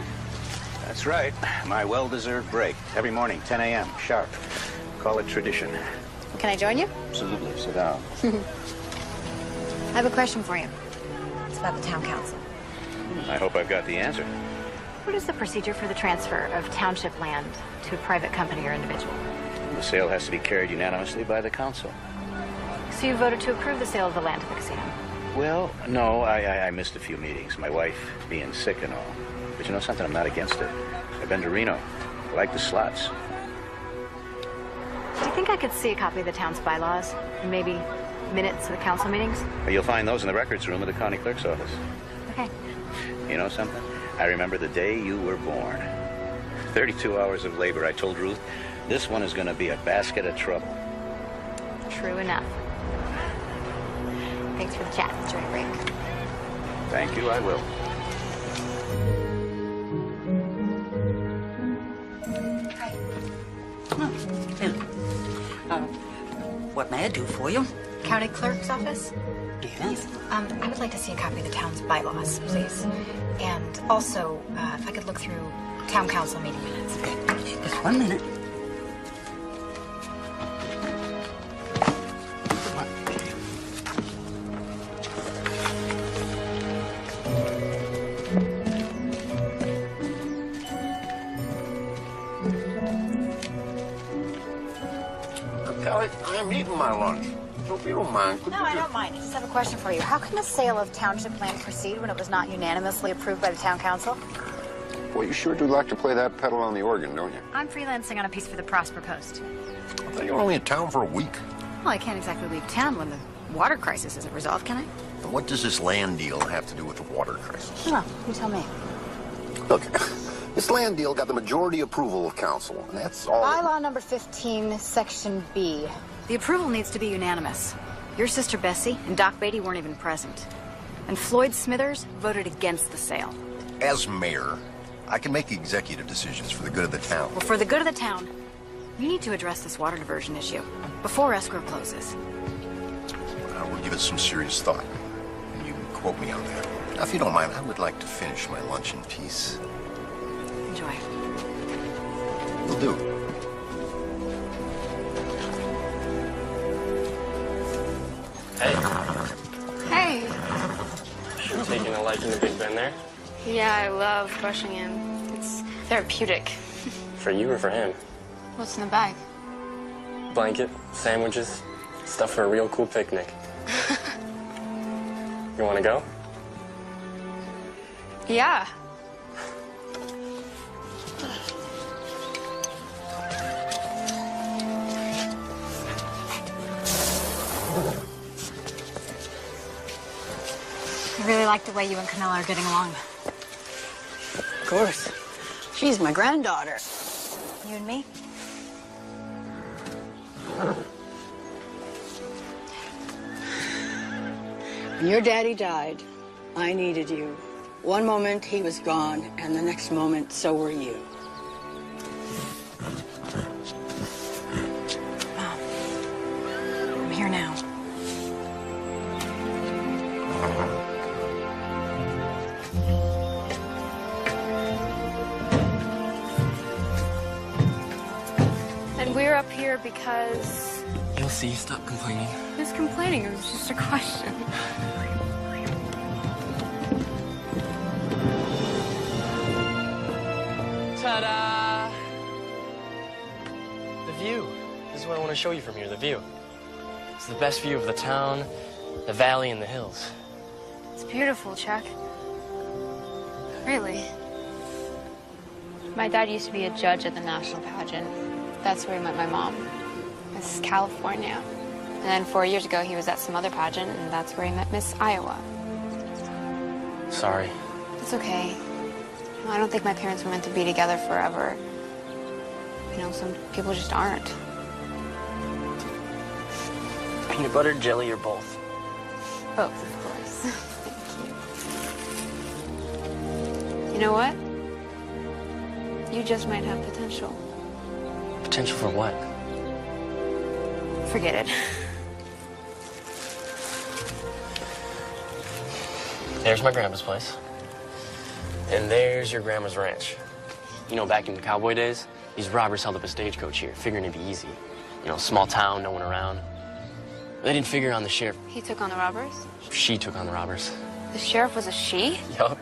That's right. My well-deserved break. Every morning, 10 a.m., sharp. Call it tradition. Can I join you? Absolutely. Sit down. I have a question for you. It's about the town council. I hope I've got the answer. What is the procedure for the transfer of township land to a private company or individual? The sale has to be carried unanimously by the council. So you voted to approve the sale of the land to the casino? Well, no, I missed a few meetings. My wife being sick and all. But you know something? I'm not against it. I've been to Reno. I like the slots. Do you think I could see a copy of the town's bylaws? And maybe minutes of the council meetings? You'll find those in the records room of the county clerk's office. Okay. You know something? I remember the day you were born. 32 hours of labor. I told Ruth, this one is going to be a basket of trouble. True enough. Thanks for the chat. Enjoy your break. Thank you, I will. What may I do for you? County clerk's office? Yes. I would like to see a copy of the town's bylaws, please. And also, if I could look through town council meeting minutes. Okay, just 1 minute. eating my lunch. So if you don't mind, could No, I don't mind. I just have a question for you. How can the sale of township land proceed when it was not unanimously approved by the town council? Well, you sure do like to play that pedal on the organ, don't you? I'm freelancing on a piece for the Prosper Post. I thought you were only in town for a week. Well, I can't exactly leave town when the water crisis isn't resolved, can I? And what does this land deal have to do with the water crisis? No, you tell me. Look, this land deal got the majority approval of council, and that's all. Bylaw number 15, section B. The approval needs to be unanimous. Your sister Bessie and Doc Beatty weren't even present. And Floyd Smithers voted against the sale. As mayor, I can make executive decisions for the good of the town. Well, for the good of the town, you need to address this water diversion issue before escrow closes. I will give it some serious thought. And you can quote me on that. Now, if you don't mind, I would like to finish my lunch in peace. Enjoy. Will do. Hey. Hey. You're taking a liking to Big Ben there? Yeah, I love crushing him. It's therapeutic. For you or for him? What's in the bag? Blanket, sandwiches, stuff for a real cool picnic. You want to go? Yeah. I really like the way you and Camilla are getting along. Of course. She's my granddaughter. You and me? When your daddy died, I needed you. One moment he was gone, and the next moment so were you. Mom, I'm here now. And we're up here because... You'll see. Stop complaining. Who's complaining? It was just a question. Ta-da! The view. This is what I want to show you from here, the view. It's the best view of the town, the valley, and the hills. It's beautiful, Chuck. Really. My dad used to be a judge at the national pageant. That's where he met my mom. This is California. And then 4 years ago, he was at some other pageant, and that's where he met Miss Iowa. Sorry. It's okay. I don't think my parents were meant to be together forever. You know, some people just aren't. Peanut butter, jelly, or both? Both, of course. Thank you. You know what? You just might have potential. Potential for what? Forget it. There's my grandpa's place. And there's your grandma's ranch. You know, back in the cowboy days, these robbers held up a stagecoach here, figuring it'd be easy. You know, small town, no one around. They didn't figure on the sheriff. He took on the robbers? She took on the robbers. The sheriff was a she? Yup.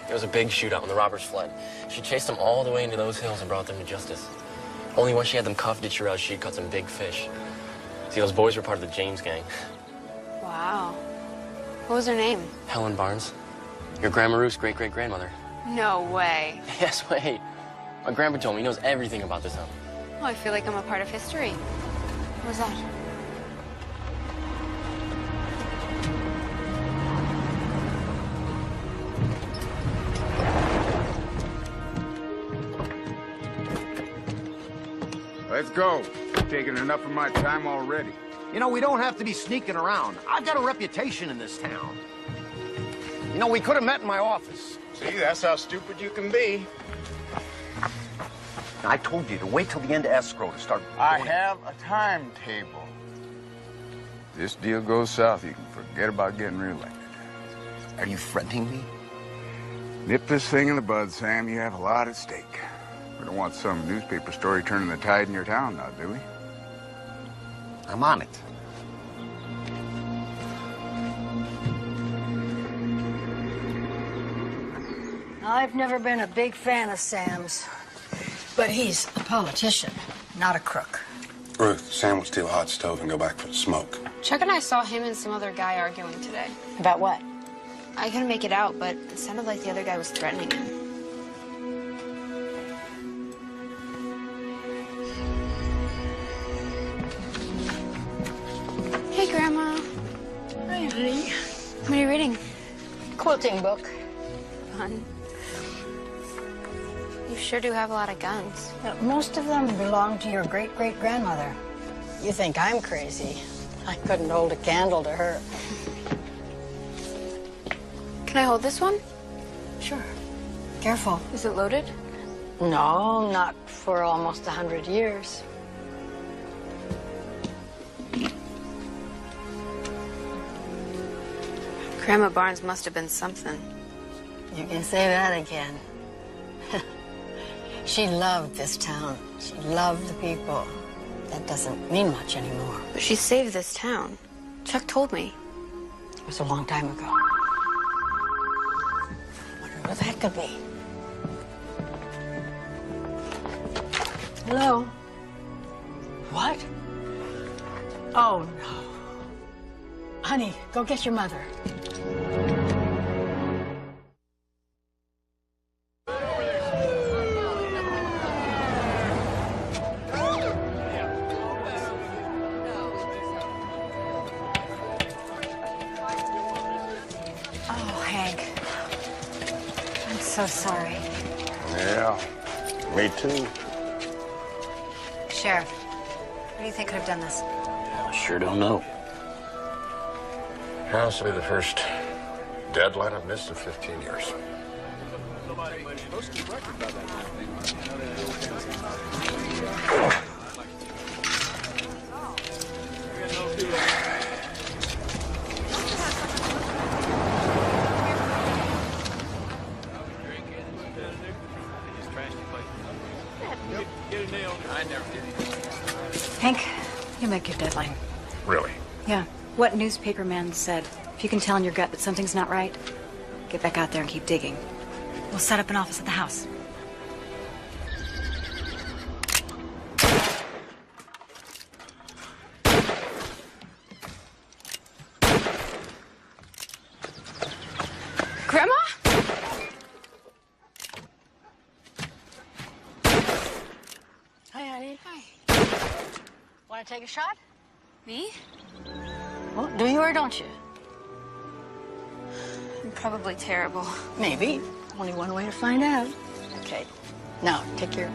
It was a big shootout and the robbers fled. She chased them all the way into those hills and brought them to justice. Only once she had them cuffed did she realize she'd caught some big fish. See, those boys were part of the James gang. Wow. What was her name? Helen Barnes. Your Grandma Ruth's great-great-grandmother. No way. Yes, wait. My grandpa told me he knows everything about this town. Oh, I feel like I'm a part of history. What was that? Let's go. You've taken enough of my time already. You know, we don't have to be sneaking around. I've got a reputation in this town. You know, we could have met in my office. See, that's how stupid you can be. I told you to wait till the end of escrow to start. I have a timetable. This deal goes south, you can forget about getting reelected. Are you fronting me? Nip this thing in the bud, Sam. You have a lot at stake. We don't want some newspaper story turning the tide in your town now, do we? I'm on it. I've never been a big fan of Sam's, but he's a politician, not a crook. Ruth, Sam will steal a hot stove and go back for the smoke. Chuck and I saw him and some other guy arguing today. About what? I couldn't make it out, but it sounded like the other guy was threatening him. Hey, Grandma. Hi, honey. What are you reading? Quilting book. Fun. You sure do have a lot of guns. Most of them belong to your great-great-grandmother. You think I'm crazy. I couldn't hold a candle to her. Can I hold this one? Sure. Careful. Is it loaded? No, not for almost 100 years. Grandma Barnes must have been something. You can say that again. She loved this town. She loved the people. That doesn't mean much anymore. But she saved this town. Chuck told me. It was a long time ago. I wonder what that could be. Hello? What? Oh, no. Honey, go get your mother. So sorry. Yeah, me too. Sheriff, what do you think could have done this? I sure don't know. This will be the first deadline I've missed in 15 years. Hank, you make your deadline. Really? Yeah. What newspaper man said, if you can tell in your gut that something's not right, get back out there and keep digging. We'll set up an office at the house. Grandma? Hi, honey. Hi. Want to take a shot? Me? Well, do you or don't you? I'm probably terrible. Maybe. Only one way to find out. Okay. Now, take your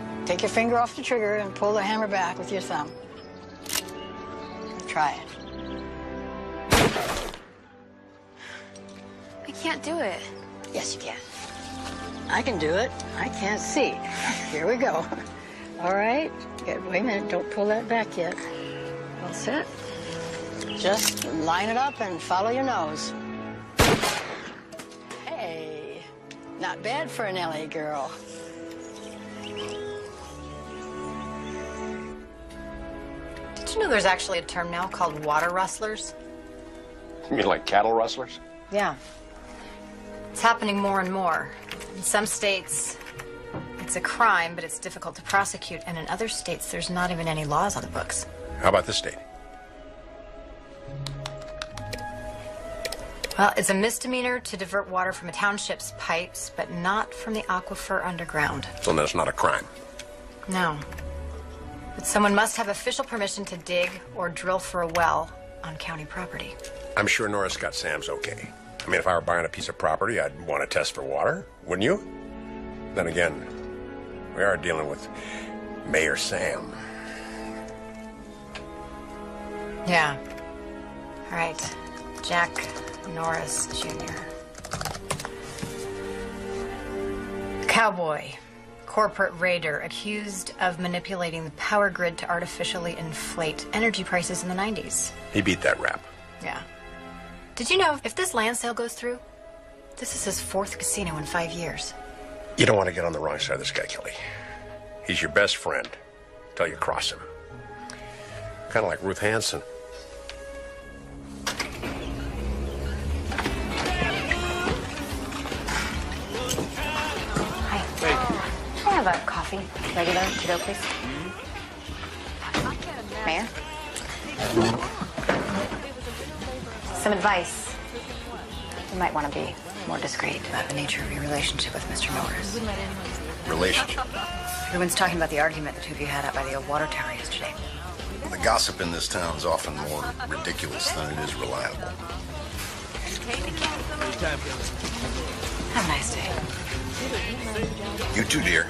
finger off the trigger and pull the hammer back with your thumb. Try it. I can't do it. Yes, you can. I can do it. I can't see. Here we go. All right. Good. Wait a minute. Don't pull that back yet. All set. Just line it up and follow your nose. Hey, not bad for an LA girl. Did you know there's actually a term now called water rustlers? You mean like cattle rustlers? Yeah. It's happening more and more. In some states, it's a crime, but it's difficult to prosecute. And in other states, there's not even any laws on the books. How about this state? Well, it's a misdemeanor to divert water from a township's pipes, but not from the aquifer underground. So that's not a crime. No. But someone must have official permission to dig or drill for a well on county property. I'm sure Norris got Sam's okay. I mean, if I were buying a piece of property, I'd want to test for water, wouldn't you? Then again, we are dealing with Mayor Sam. Yeah. All right. Jack Norris Jr. Cowboy, corporate raider, accused of manipulating the power grid to artificially inflate energy prices in the 90s. He beat that rap. Yeah. Did you know if this land sale goes through, this is his 4th casino in 5 years? You don't want to get on the wrong side of this guy, Kelly. He's your best friend till you cross him. Kind of like Ruth Hansen. Can I have a coffee? Regular, to go, please? Mayor? Some advice. You might want to be more discreet about the nature of your relationship with Mr. Norris. Relationship. Everyone's talking about the argument the two of you had out by the old water tower yesterday. The gossip in this town is often more ridiculous than it is reliable. Have a nice day. You too, dear.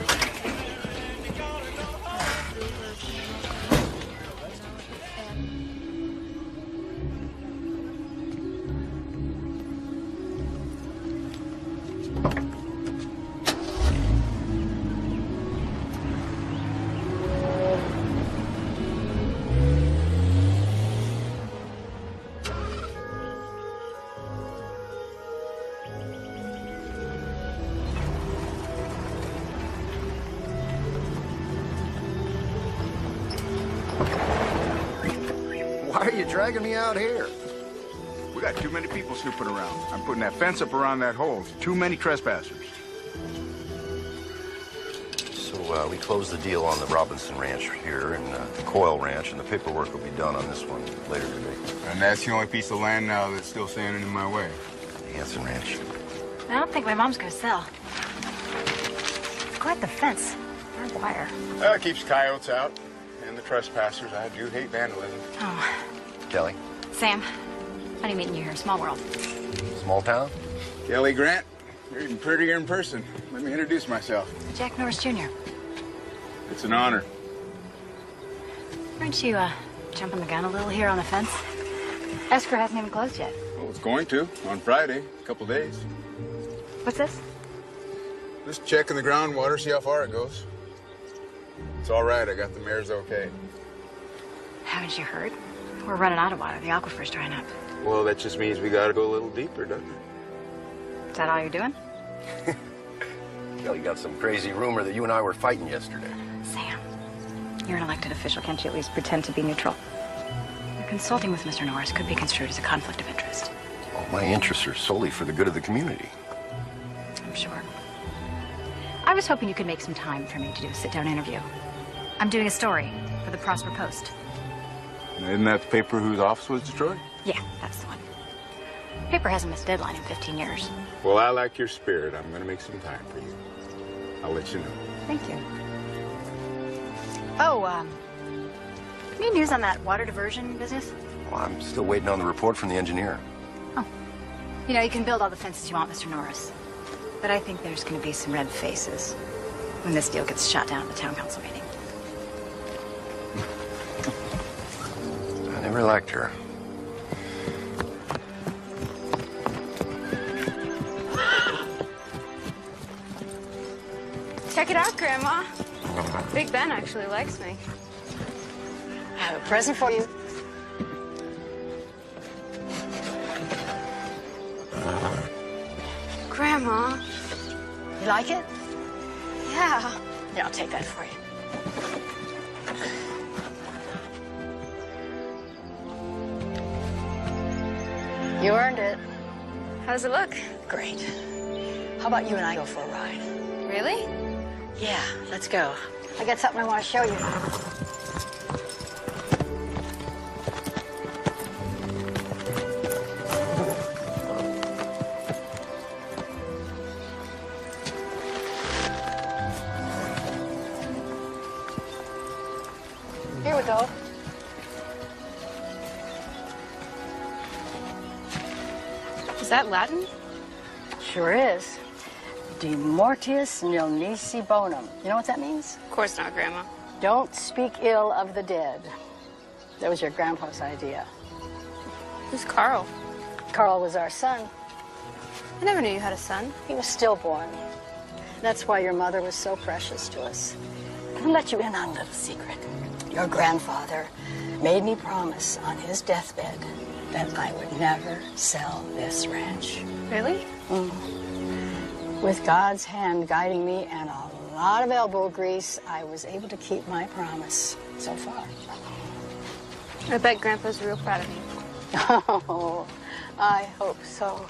Why are you dragging me out here? We got too many people snooping around. I'm putting that fence up around that hole. Too many trespassers. So we closed the deal on the Robinson Ranch here and the Coyle Ranch, and the paperwork will be done on this one later today. And that's the only piece of land now that's still standing in my way. The Hanson Ranch. I don't think my mom's gonna sell. It's quite the fence. Barbed wire. Well, it keeps coyotes out and the trespassers. I do hate vandalism. Oh. Kelly. Sam, funny meeting you here. Small world. Small town? Kelly Grant. You're even prettier in person. Let me introduce myself. Jack Norris Jr. It's an honor. Aren't you, jumping the gun a little here on the fence? Escrow hasn't even closed yet. Well, it's going to on Friday, a couple days. What's this? Just checking the groundwater, see how far it goes. It's all right. I got the mayor's okay. Haven't you heard? We're running out of water. The aquifer's drying up. Well, that just means we got to go a little deeper, doesn't it? Is that all you're doing? Kelly got some crazy rumor that you and I were fighting yesterday. Sam, you're an elected official. Can't you at least pretend to be neutral? Your consulting with Mr. Norris could be construed as a conflict of interest. Well, my interests are solely for the good of the community. I'm sure. I was hoping you could make some time for me to do a sit-down interview. I'm doing a story for the Prosper Post. Isn't that the paper whose office was destroyed? Yeah, that's the one. Paper hasn't missed a deadline in 15 years. Well, I like your spirit. I'm going to make some time for you. I'll let you know. Thank you. Oh, any news on that water diversion business? Well, I'm still waiting on the report from the engineer. You know, you can build all the fences you want, Mr. Norris. But I think there's going to be some red faces when this deal gets shot down at the town council meeting. I never liked her. Check it out, Grandma. Big Ben actually likes me. I have a present for you. Grandma. You like it? Yeah. Yeah, I'll take that for you. You earned it. How's it look? Great. How about you and I go for a ride? Really? Yeah, let's go. I got something I want to show you. Here we go. Is that Latin? Sure is. De mortiis nil nisi bonum. You know what that means? Of course not, Grandma. Don't speak ill of the dead. That was your grandpa's idea. Who's Carl? Carl was our son. I never knew you had a son. He was stillborn. That's why your mother was so precious to us. I'll let you in on a little secret. Your grandfather made me promise on his deathbed that I would never sell this ranch. Really? With God's hand guiding me and a lot of elbow grease, I was able to keep my promise so far. I bet Grandpa's real proud of you. Oh, I hope so.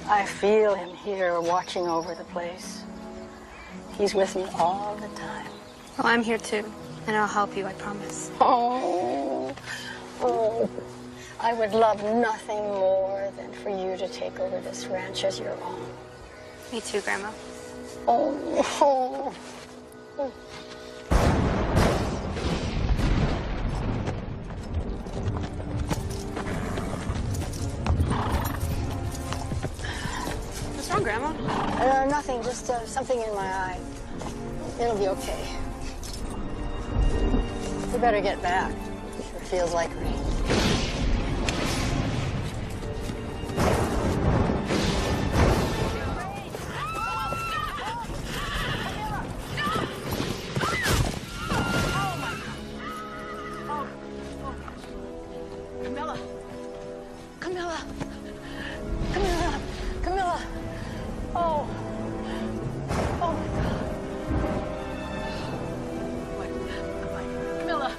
I feel him here watching over the place. He's with me all the time. Oh, I'm here too. And I'll help you, I promise. Oh, I would love nothing more than for you to take over this ranch as your own. Me too, Grandma. Oh. What's wrong, Grandma? Nothing, just something in my eye. It'll be okay. We better get back. Sure feels like rain. Camilla. Oh. Oh my God. Camilla.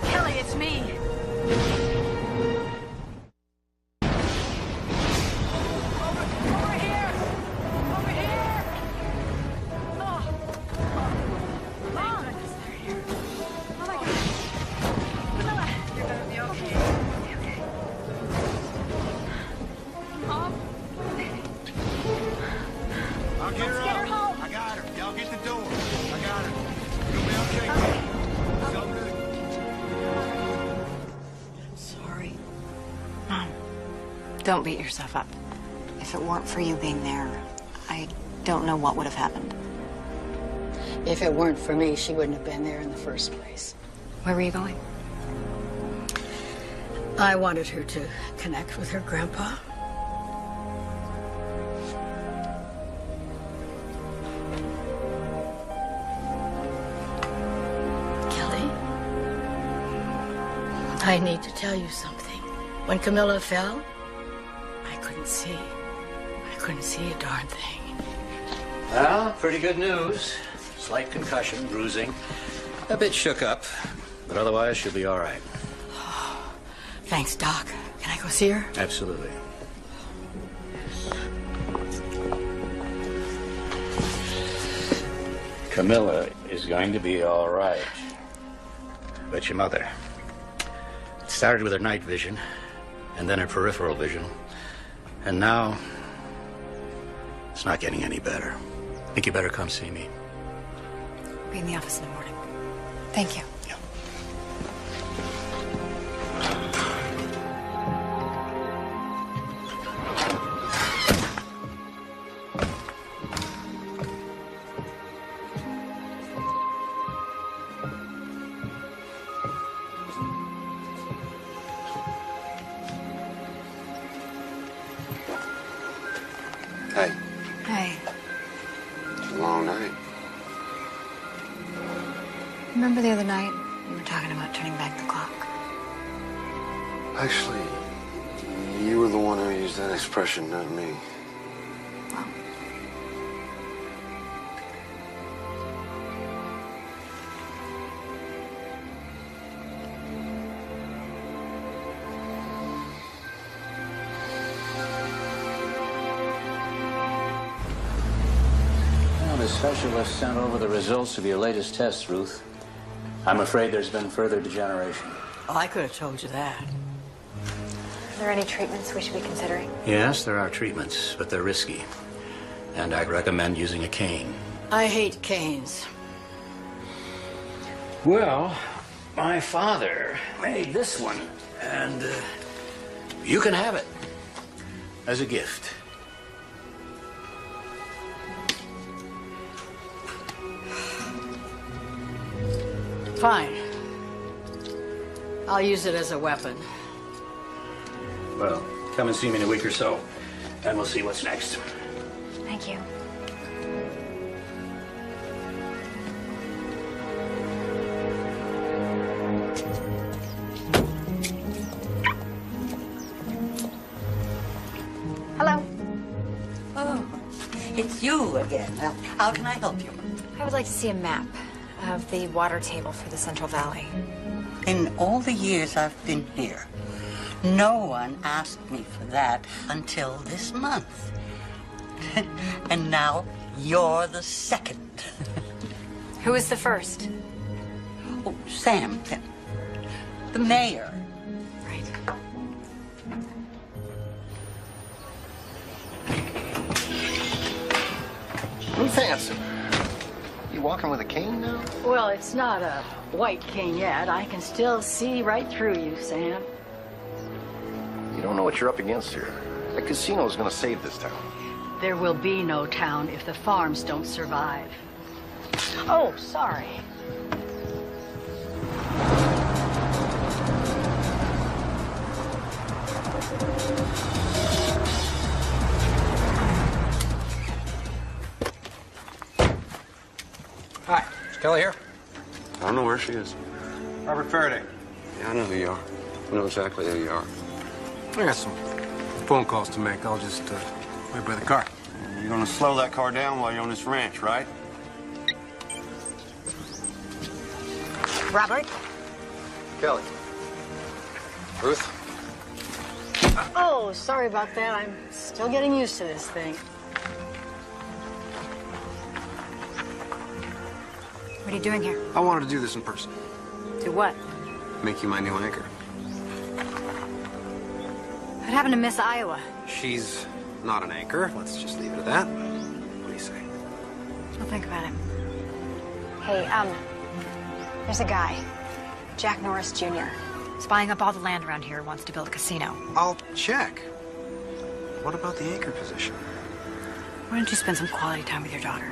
Kelly, it's me. Don't beat yourself up. If it weren't for you being there, I don't know what would have happened. If it weren't for me, she wouldn't have been there in the first place. Where were you going? I wanted her to connect with her grandpa. Kelly, I need to tell you something. When Camilla fell, I couldn't see a darn thing. Well, pretty good news. Slight concussion, bruising. A bit shook up, but otherwise she'll be all right. Thanks, Doc. Can I go see her? Absolutely. Camilla is going to be all right. But your mother. It started with her night vision, and then her peripheral vision. And now, it's not getting any better. I think you better come see me. Be in the office in the morning. Thank you. Yeah. Hey, Hey, it's a long night. remember the other night we were talking about turning back the clock? Actually, you were the one who used that expression, not me. Well, the specialist sent over the results of your latest tests, Ruth. I'm afraid there's been further degeneration. Oh, I could have told you that. Are there any treatments we should be considering? Yes, there are treatments, but they're risky. And I'd recommend using a cane. I hate canes. Well, my father made this one, and you can have it as a gift. Fine. I'll use it as a weapon. Well, come and see me in a week or so, and we'll see what's next. Thank you. Hello. Oh, it's you again. Well, how can I help you? I would like to see a map of the water table for the Central Valley. In all the years I've been here, No one asked me for that until this month. And now you're the second. Who was the first? Oh, Sam, the mayor. Right. Ruth Hanson. You walking with a cane now? Well, it's not a white cane yet. I can still see right through you, Sam. You don't know what you're up against here. The casino's gonna save this town. There will be no town if the farms don't survive. Oh, sorry. Hi, is Kelly here? I don't know where she is. Robert Faraday. Yeah, I know who you are. I know exactly who you are. I got some phone calls to make. I'll just wait by the car. You're gonna slow that car down while you're on this ranch, right? Robert? Kelly. Ruth? Oh, sorry about that. I'm still getting used to this thing. What are you doing here? I wanted to do this in person. Do what? Make you my new anchor. What happened to Miss Iowa? She's not an anchor. Let's just leave it at that. What do you say? I'll think about it. Hey, there's a guy, Jack Norris Jr., Spying up all the land around here, wants to build a casino. I'll check. What about the anchor position? Why don't you spend some quality time with your daughter?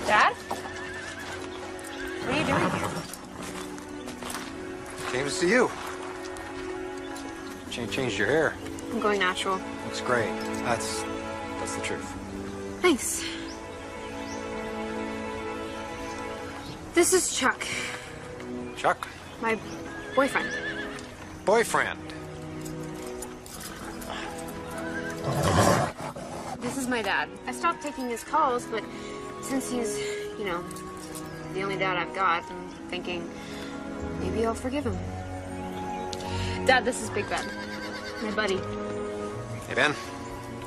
Dad? What are you doing here? Came to see you. Changed your hair. I'm going natural. Looks great. That's the truth. Thanks. This is Chuck, Chuck? my boyfriend. Boyfriend. This is my dad. I stopped taking his calls, but since he's, you know, the only dad I've got, I'm thinking maybe I'll forgive him. Dad, this is Big Ben, my buddy. Hey, Ben?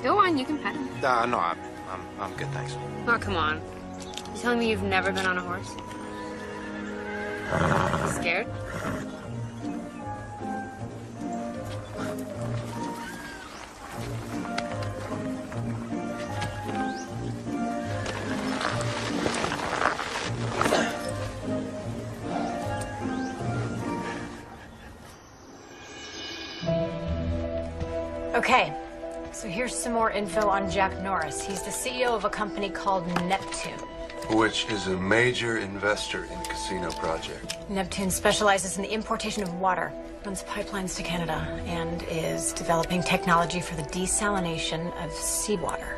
Go on, you can pet him. No, I'm good, thanks. Oh, come on. You telling me you've never been on a horse? Scared? Okay, so here's some more info on Jack Norris. He's the CEO of a company called Neptune. Which is a major investor in the casino project. Neptune specializes in the importation of water, runs pipelines to Canada, and is developing technology for the desalination of seawater.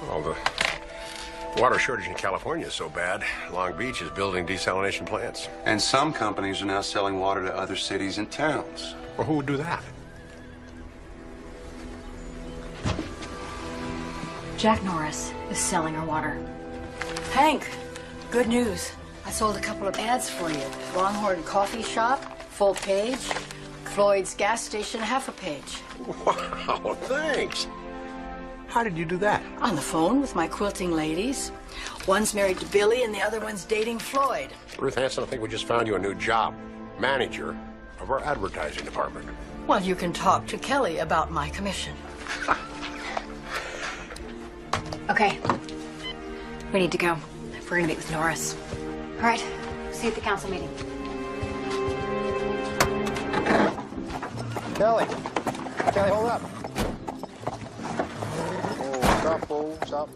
Well, the water shortage in California is so bad, Long Beach is building desalination plants. And some companies are now selling water to other cities and towns. Well, who would do that? Jack Norris is selling her water. Hank, good news. I sold a couple of ads for you. Longhorn Coffee Shop, full page. Floyd's gas station, half a page. Wow, thanks. How did you do that? On the phone with my quilting ladies. One's married to Billy and the other one's dating Floyd. Ruth Hanson, I think we just found you a new job. Manager of our advertising department. Well, you can talk to Kelly about my commission. Okay. We need to go. We're gonna meet with Norris. All right. See you at the council meeting. Kelly, hold up. Oh, stop.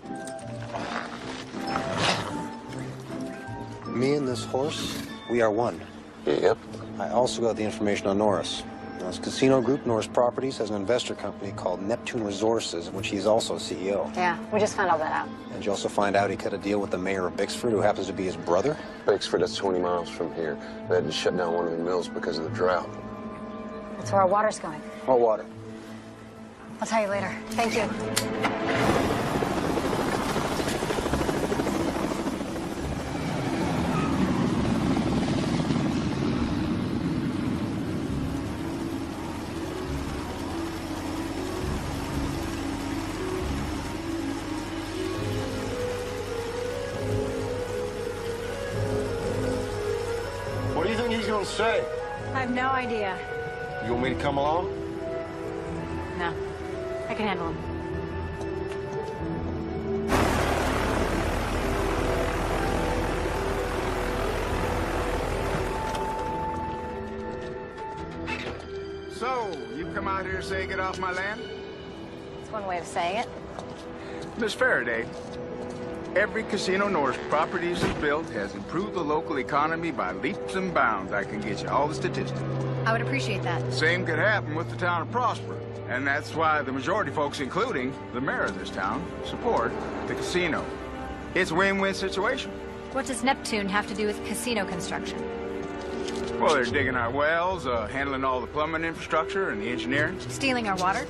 Me and this horse, we are one. Yep. I also got the information on Norris. Now, his casino group, Norris Properties, has an investor company called Neptune Resources, of which he's also CEO. Yeah, we just found all that out. And you also find out he cut a deal with the mayor of Bixford, who happens to be his brother? Bixford, that's 20 miles from here. They had to shut down one of the mills because of the drought. That's where our water's going. What water? I'll tell you later. Thank you. don't say. I have no idea. You want me to come along? No. I can handle him. So, you come out here to say get off my land? That's one way of saying it. Miss Faraday, every Casino North Properties has built has improved the local economy by leaps and bounds. I can get you all the statistics. I would appreciate that. Same could happen with the town of Prosper. And that's why the majority of folks, including the mayor of this town, support the casino. It's a win-win situation. What does Neptune have to do with casino construction? Well, they're digging our wells, handling all the plumbing infrastructure and the engineering. Stealing our water?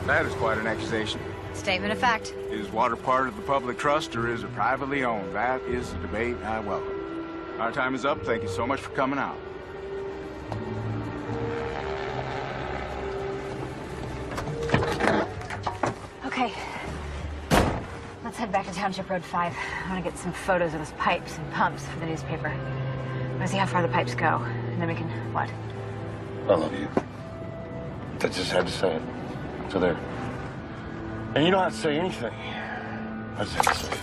That is quite an accusation. Statement of fact. Is water part of the public trust or is it privately owned? That is the debate I welcome. Our time is up. Thank you so much for coming out. Okay. Let's head back to Township Road 5. I want to get some photos of those pipes and pumps for the newspaper. I want to see how far the pipes go. And then we can, what? I love you. I just had to say it. So there. And you don't have to say anything. I just have to say it.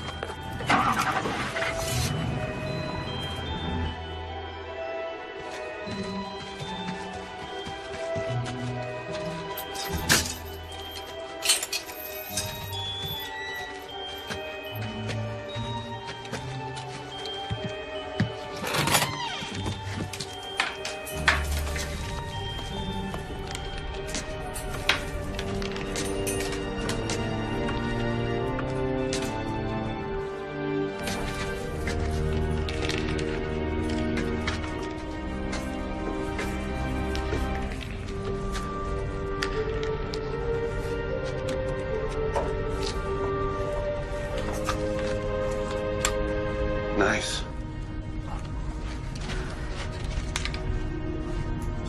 Nice.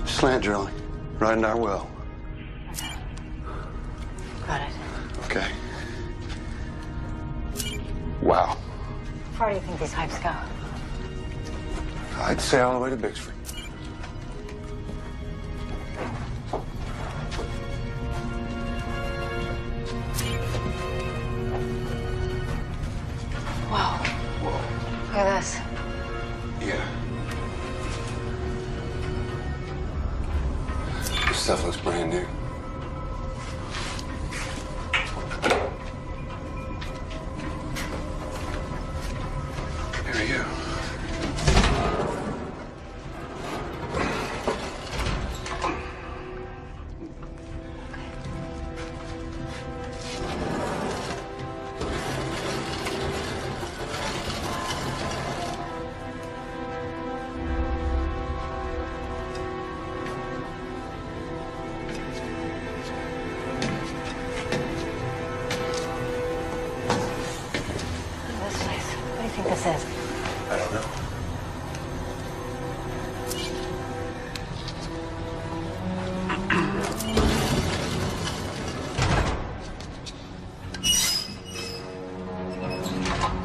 Slant drilling, right in our well. Got it. Okay. Wow. How far do you think these pipes go? I'd say all the way to Bixford. Wow. Look at this. Yeah. This stuff looks brand new. Here we go. This place. What do you think this is? I don't know.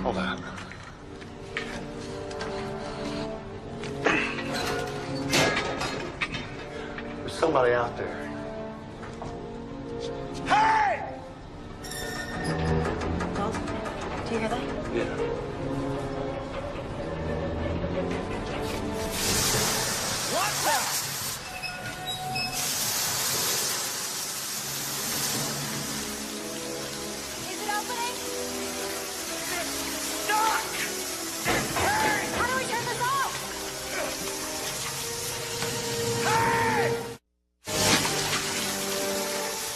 Hold on. There's somebody out there. Hey! Well, do you hear that? Yeah. What the? Is it opening? Stuck! Hey! How do we turn this off? Hey!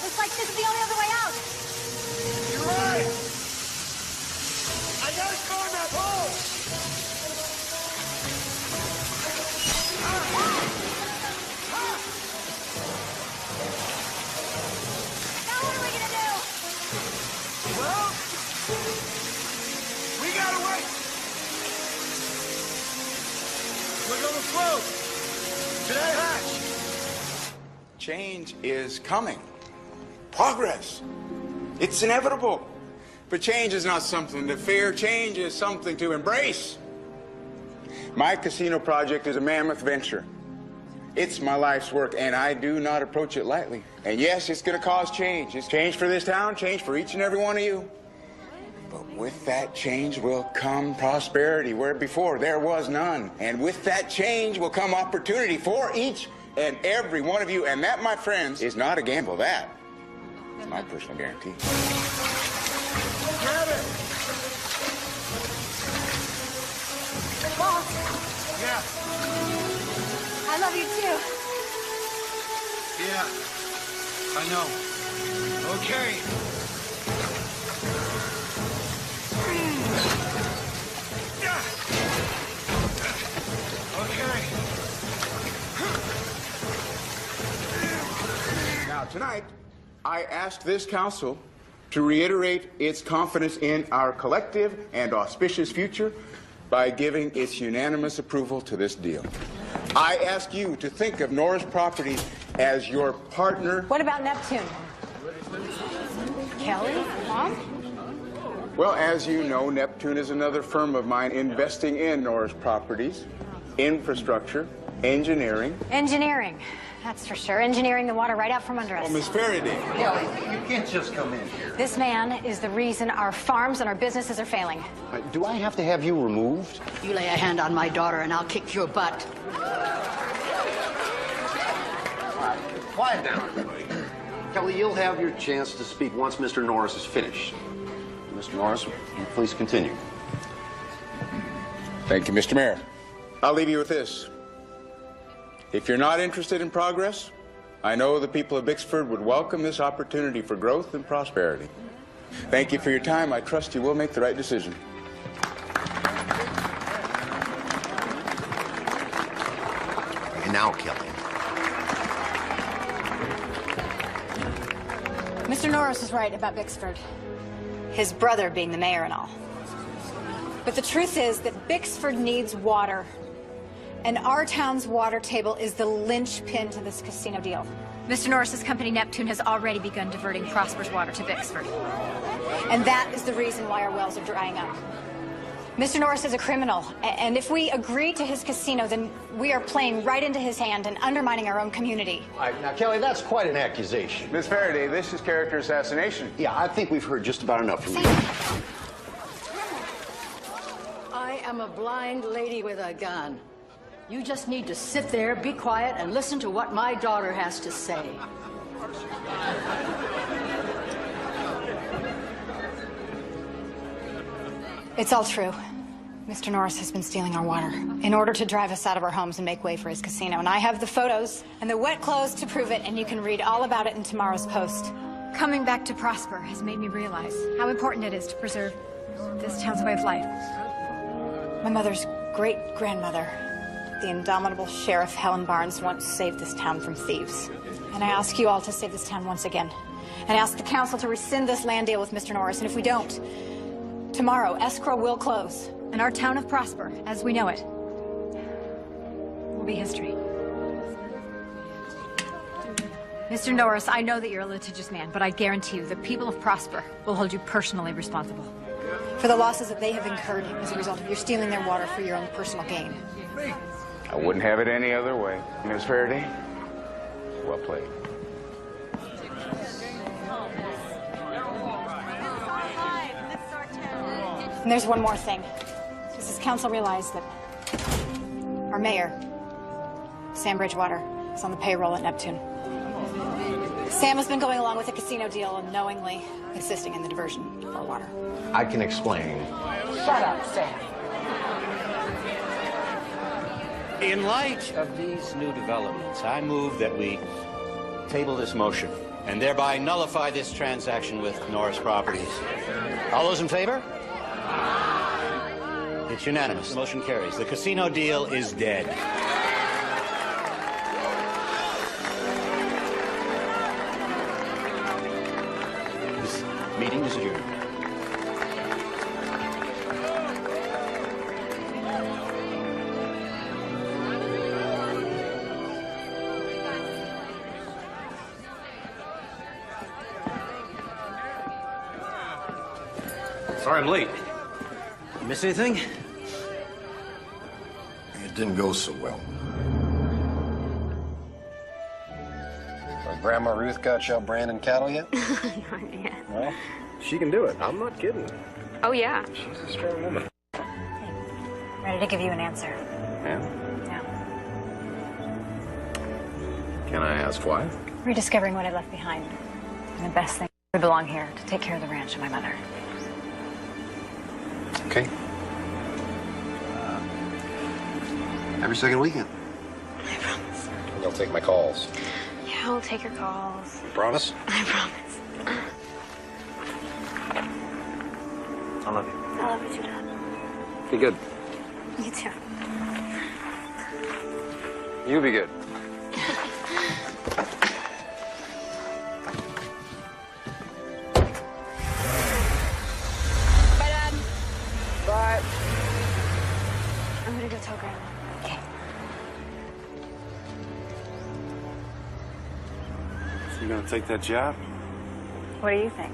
Looks like this is the only other way out. You're right. I gotta go in that hole. Now what are we gonna do? Well, we gotta wait. We're gonna float to that hatch. Change is coming. Progress. It's inevitable. But change is not something to fear. Change is something to embrace. My casino project is a mammoth venture. It's my life's work, and I do not approach it lightly. And yes, it's going to cause change. It's change for this town, change for each and every one of you. But with that change will come prosperity, where before there was none. And with that change will come opportunity for each and every one of you. And that, my friends, is not a gamble. That is my personal guarantee. Grab it! Walt, Yeah. I love you too. Yeah. I know. Okay. Okay. Now, tonight, I ask this council to reiterate its confidence in our collective and auspicious future by giving its unanimous approval to this deal. I ask you to think of Norris Properties as your partner. What about Neptune? Kelly? Mom? Well, as you know, Neptune is another firm of mine investing in Norris Properties, infrastructure, engineering. Engineering. That's for sure. Engineering the water right out from under us. Oh, Miss Faraday. Kelly, you can't just come in here. This man is the reason our farms and our businesses are failing. Do I have to have you removed? You lay a hand on my daughter and I'll kick your butt. Quiet down, everybody. Kelly, you'll have your chance to speak once Mr. Norris is finished. Mr. Norris, will you please continue? Thank you, Mr. Mayor. I'll leave you with this. If you're not interested in progress, I know the people of Bixford would welcome this opportunity for growth and prosperity. Thank you for your time. I trust you will make the right decision. And now, Kelly. Mr. Norris is right about Bixford. His brother being the mayor and all. But the truth is that Bixford needs water. And our town's water table is the linchpin to this casino deal. Mr. Norris's company, Neptune, has already begun diverting Prosper's water to Bixford. And that is the reason why our wells are drying up. Mr. Norris is a criminal, and if we agree to his casino, then we are playing right into his hand and undermining our own community. All right, now, Kelly, that's quite an accusation. Miss Faraday, this is character assassination. Yeah, I think we've heard just about enough from you. I am a blind lady with a gun. You just need to sit there, be quiet, and listen to what my daughter has to say. It's all true. Mr. Norris has been stealing our water in order to drive us out of our homes and make way for his casino. And I have the photos and the wet clothes to prove it, and you can read all about it in tomorrow's Post. Coming back to Prosper has made me realize how important it is to preserve this town's way of life. My mother's great-grandmother, the indomitable Sheriff Helen Barnes, once saved this town from thieves. And I ask you all to save this town once again. And ask the council to rescind this land deal with Mr. Norris. And if we don't, tomorrow, escrow will close. And our town of Prosper, as we know it, will be history. Mr. Norris, I know that you're a litigious man, but I guarantee you the people of Prosper will hold you personally responsible. For the losses that they have incurred as a result of your stealing their water for your own personal gain. I wouldn't have it any other way. Miss Faraday, well played. And there's one more thing. Does this council realize that our mayor, Sam Bridgewater, is on the payroll at Neptune? Sam has been going along with the casino deal and knowingly assisting in the diversion of our water. I can explain. Shut up, Sam. In light of these new developments, I move that we table this motion and thereby nullify this transaction with Norris Properties. All those in favor? It's unanimous. The motion carries. The casino deal is dead. This meeting is adjourned. Sorry I'm late. You miss anything? didn't go so well. Grandma Ruth got you out branding cattle yet? Not yet. Well, she can do it. I'm not kidding. Oh, yeah. She's a strong woman. Ready to give you an answer. Yeah? Yeah. Can I ask why? Rediscovering what I left behind. And the best thing, we belong here to take care of the ranch and my mother. Okay. Every second weekend. I promise. You'll take my calls. Yeah, I'll take your calls. Promise? I promise. I love you. I love you too, Dad. Be good. You too. You be good. Bye, Dad. Bye. I'm gonna go tell Grandma. Okay. So you gonna take that job? What do you think?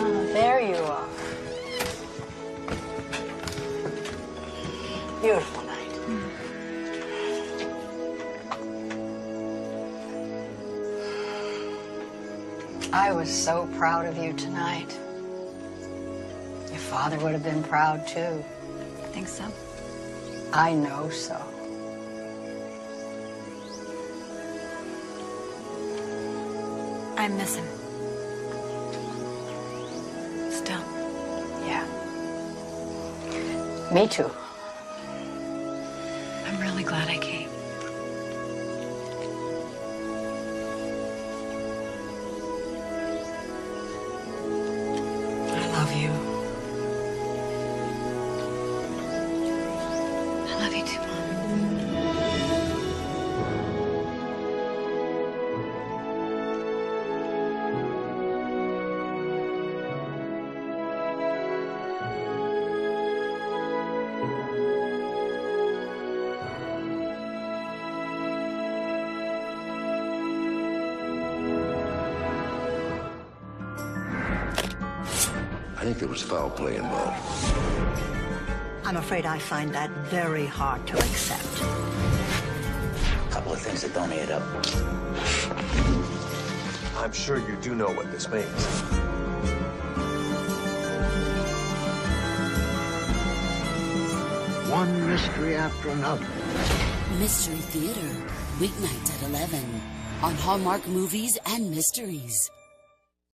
Oh, there you are. Beautiful night. I was so proud of you tonight. Your father would have been proud too. I think so. I know so. I miss him. Still. Yeah. Me too. I'm really glad I came. I love you. I love you too, Mom. I think there was foul play involved. I'm afraid I find that very hard to accept. A couple of things that don't add up. I'm sure you do know what this means. One mystery after another. Mystery Theater, weeknights at 11 on Hallmark Movies and Mysteries.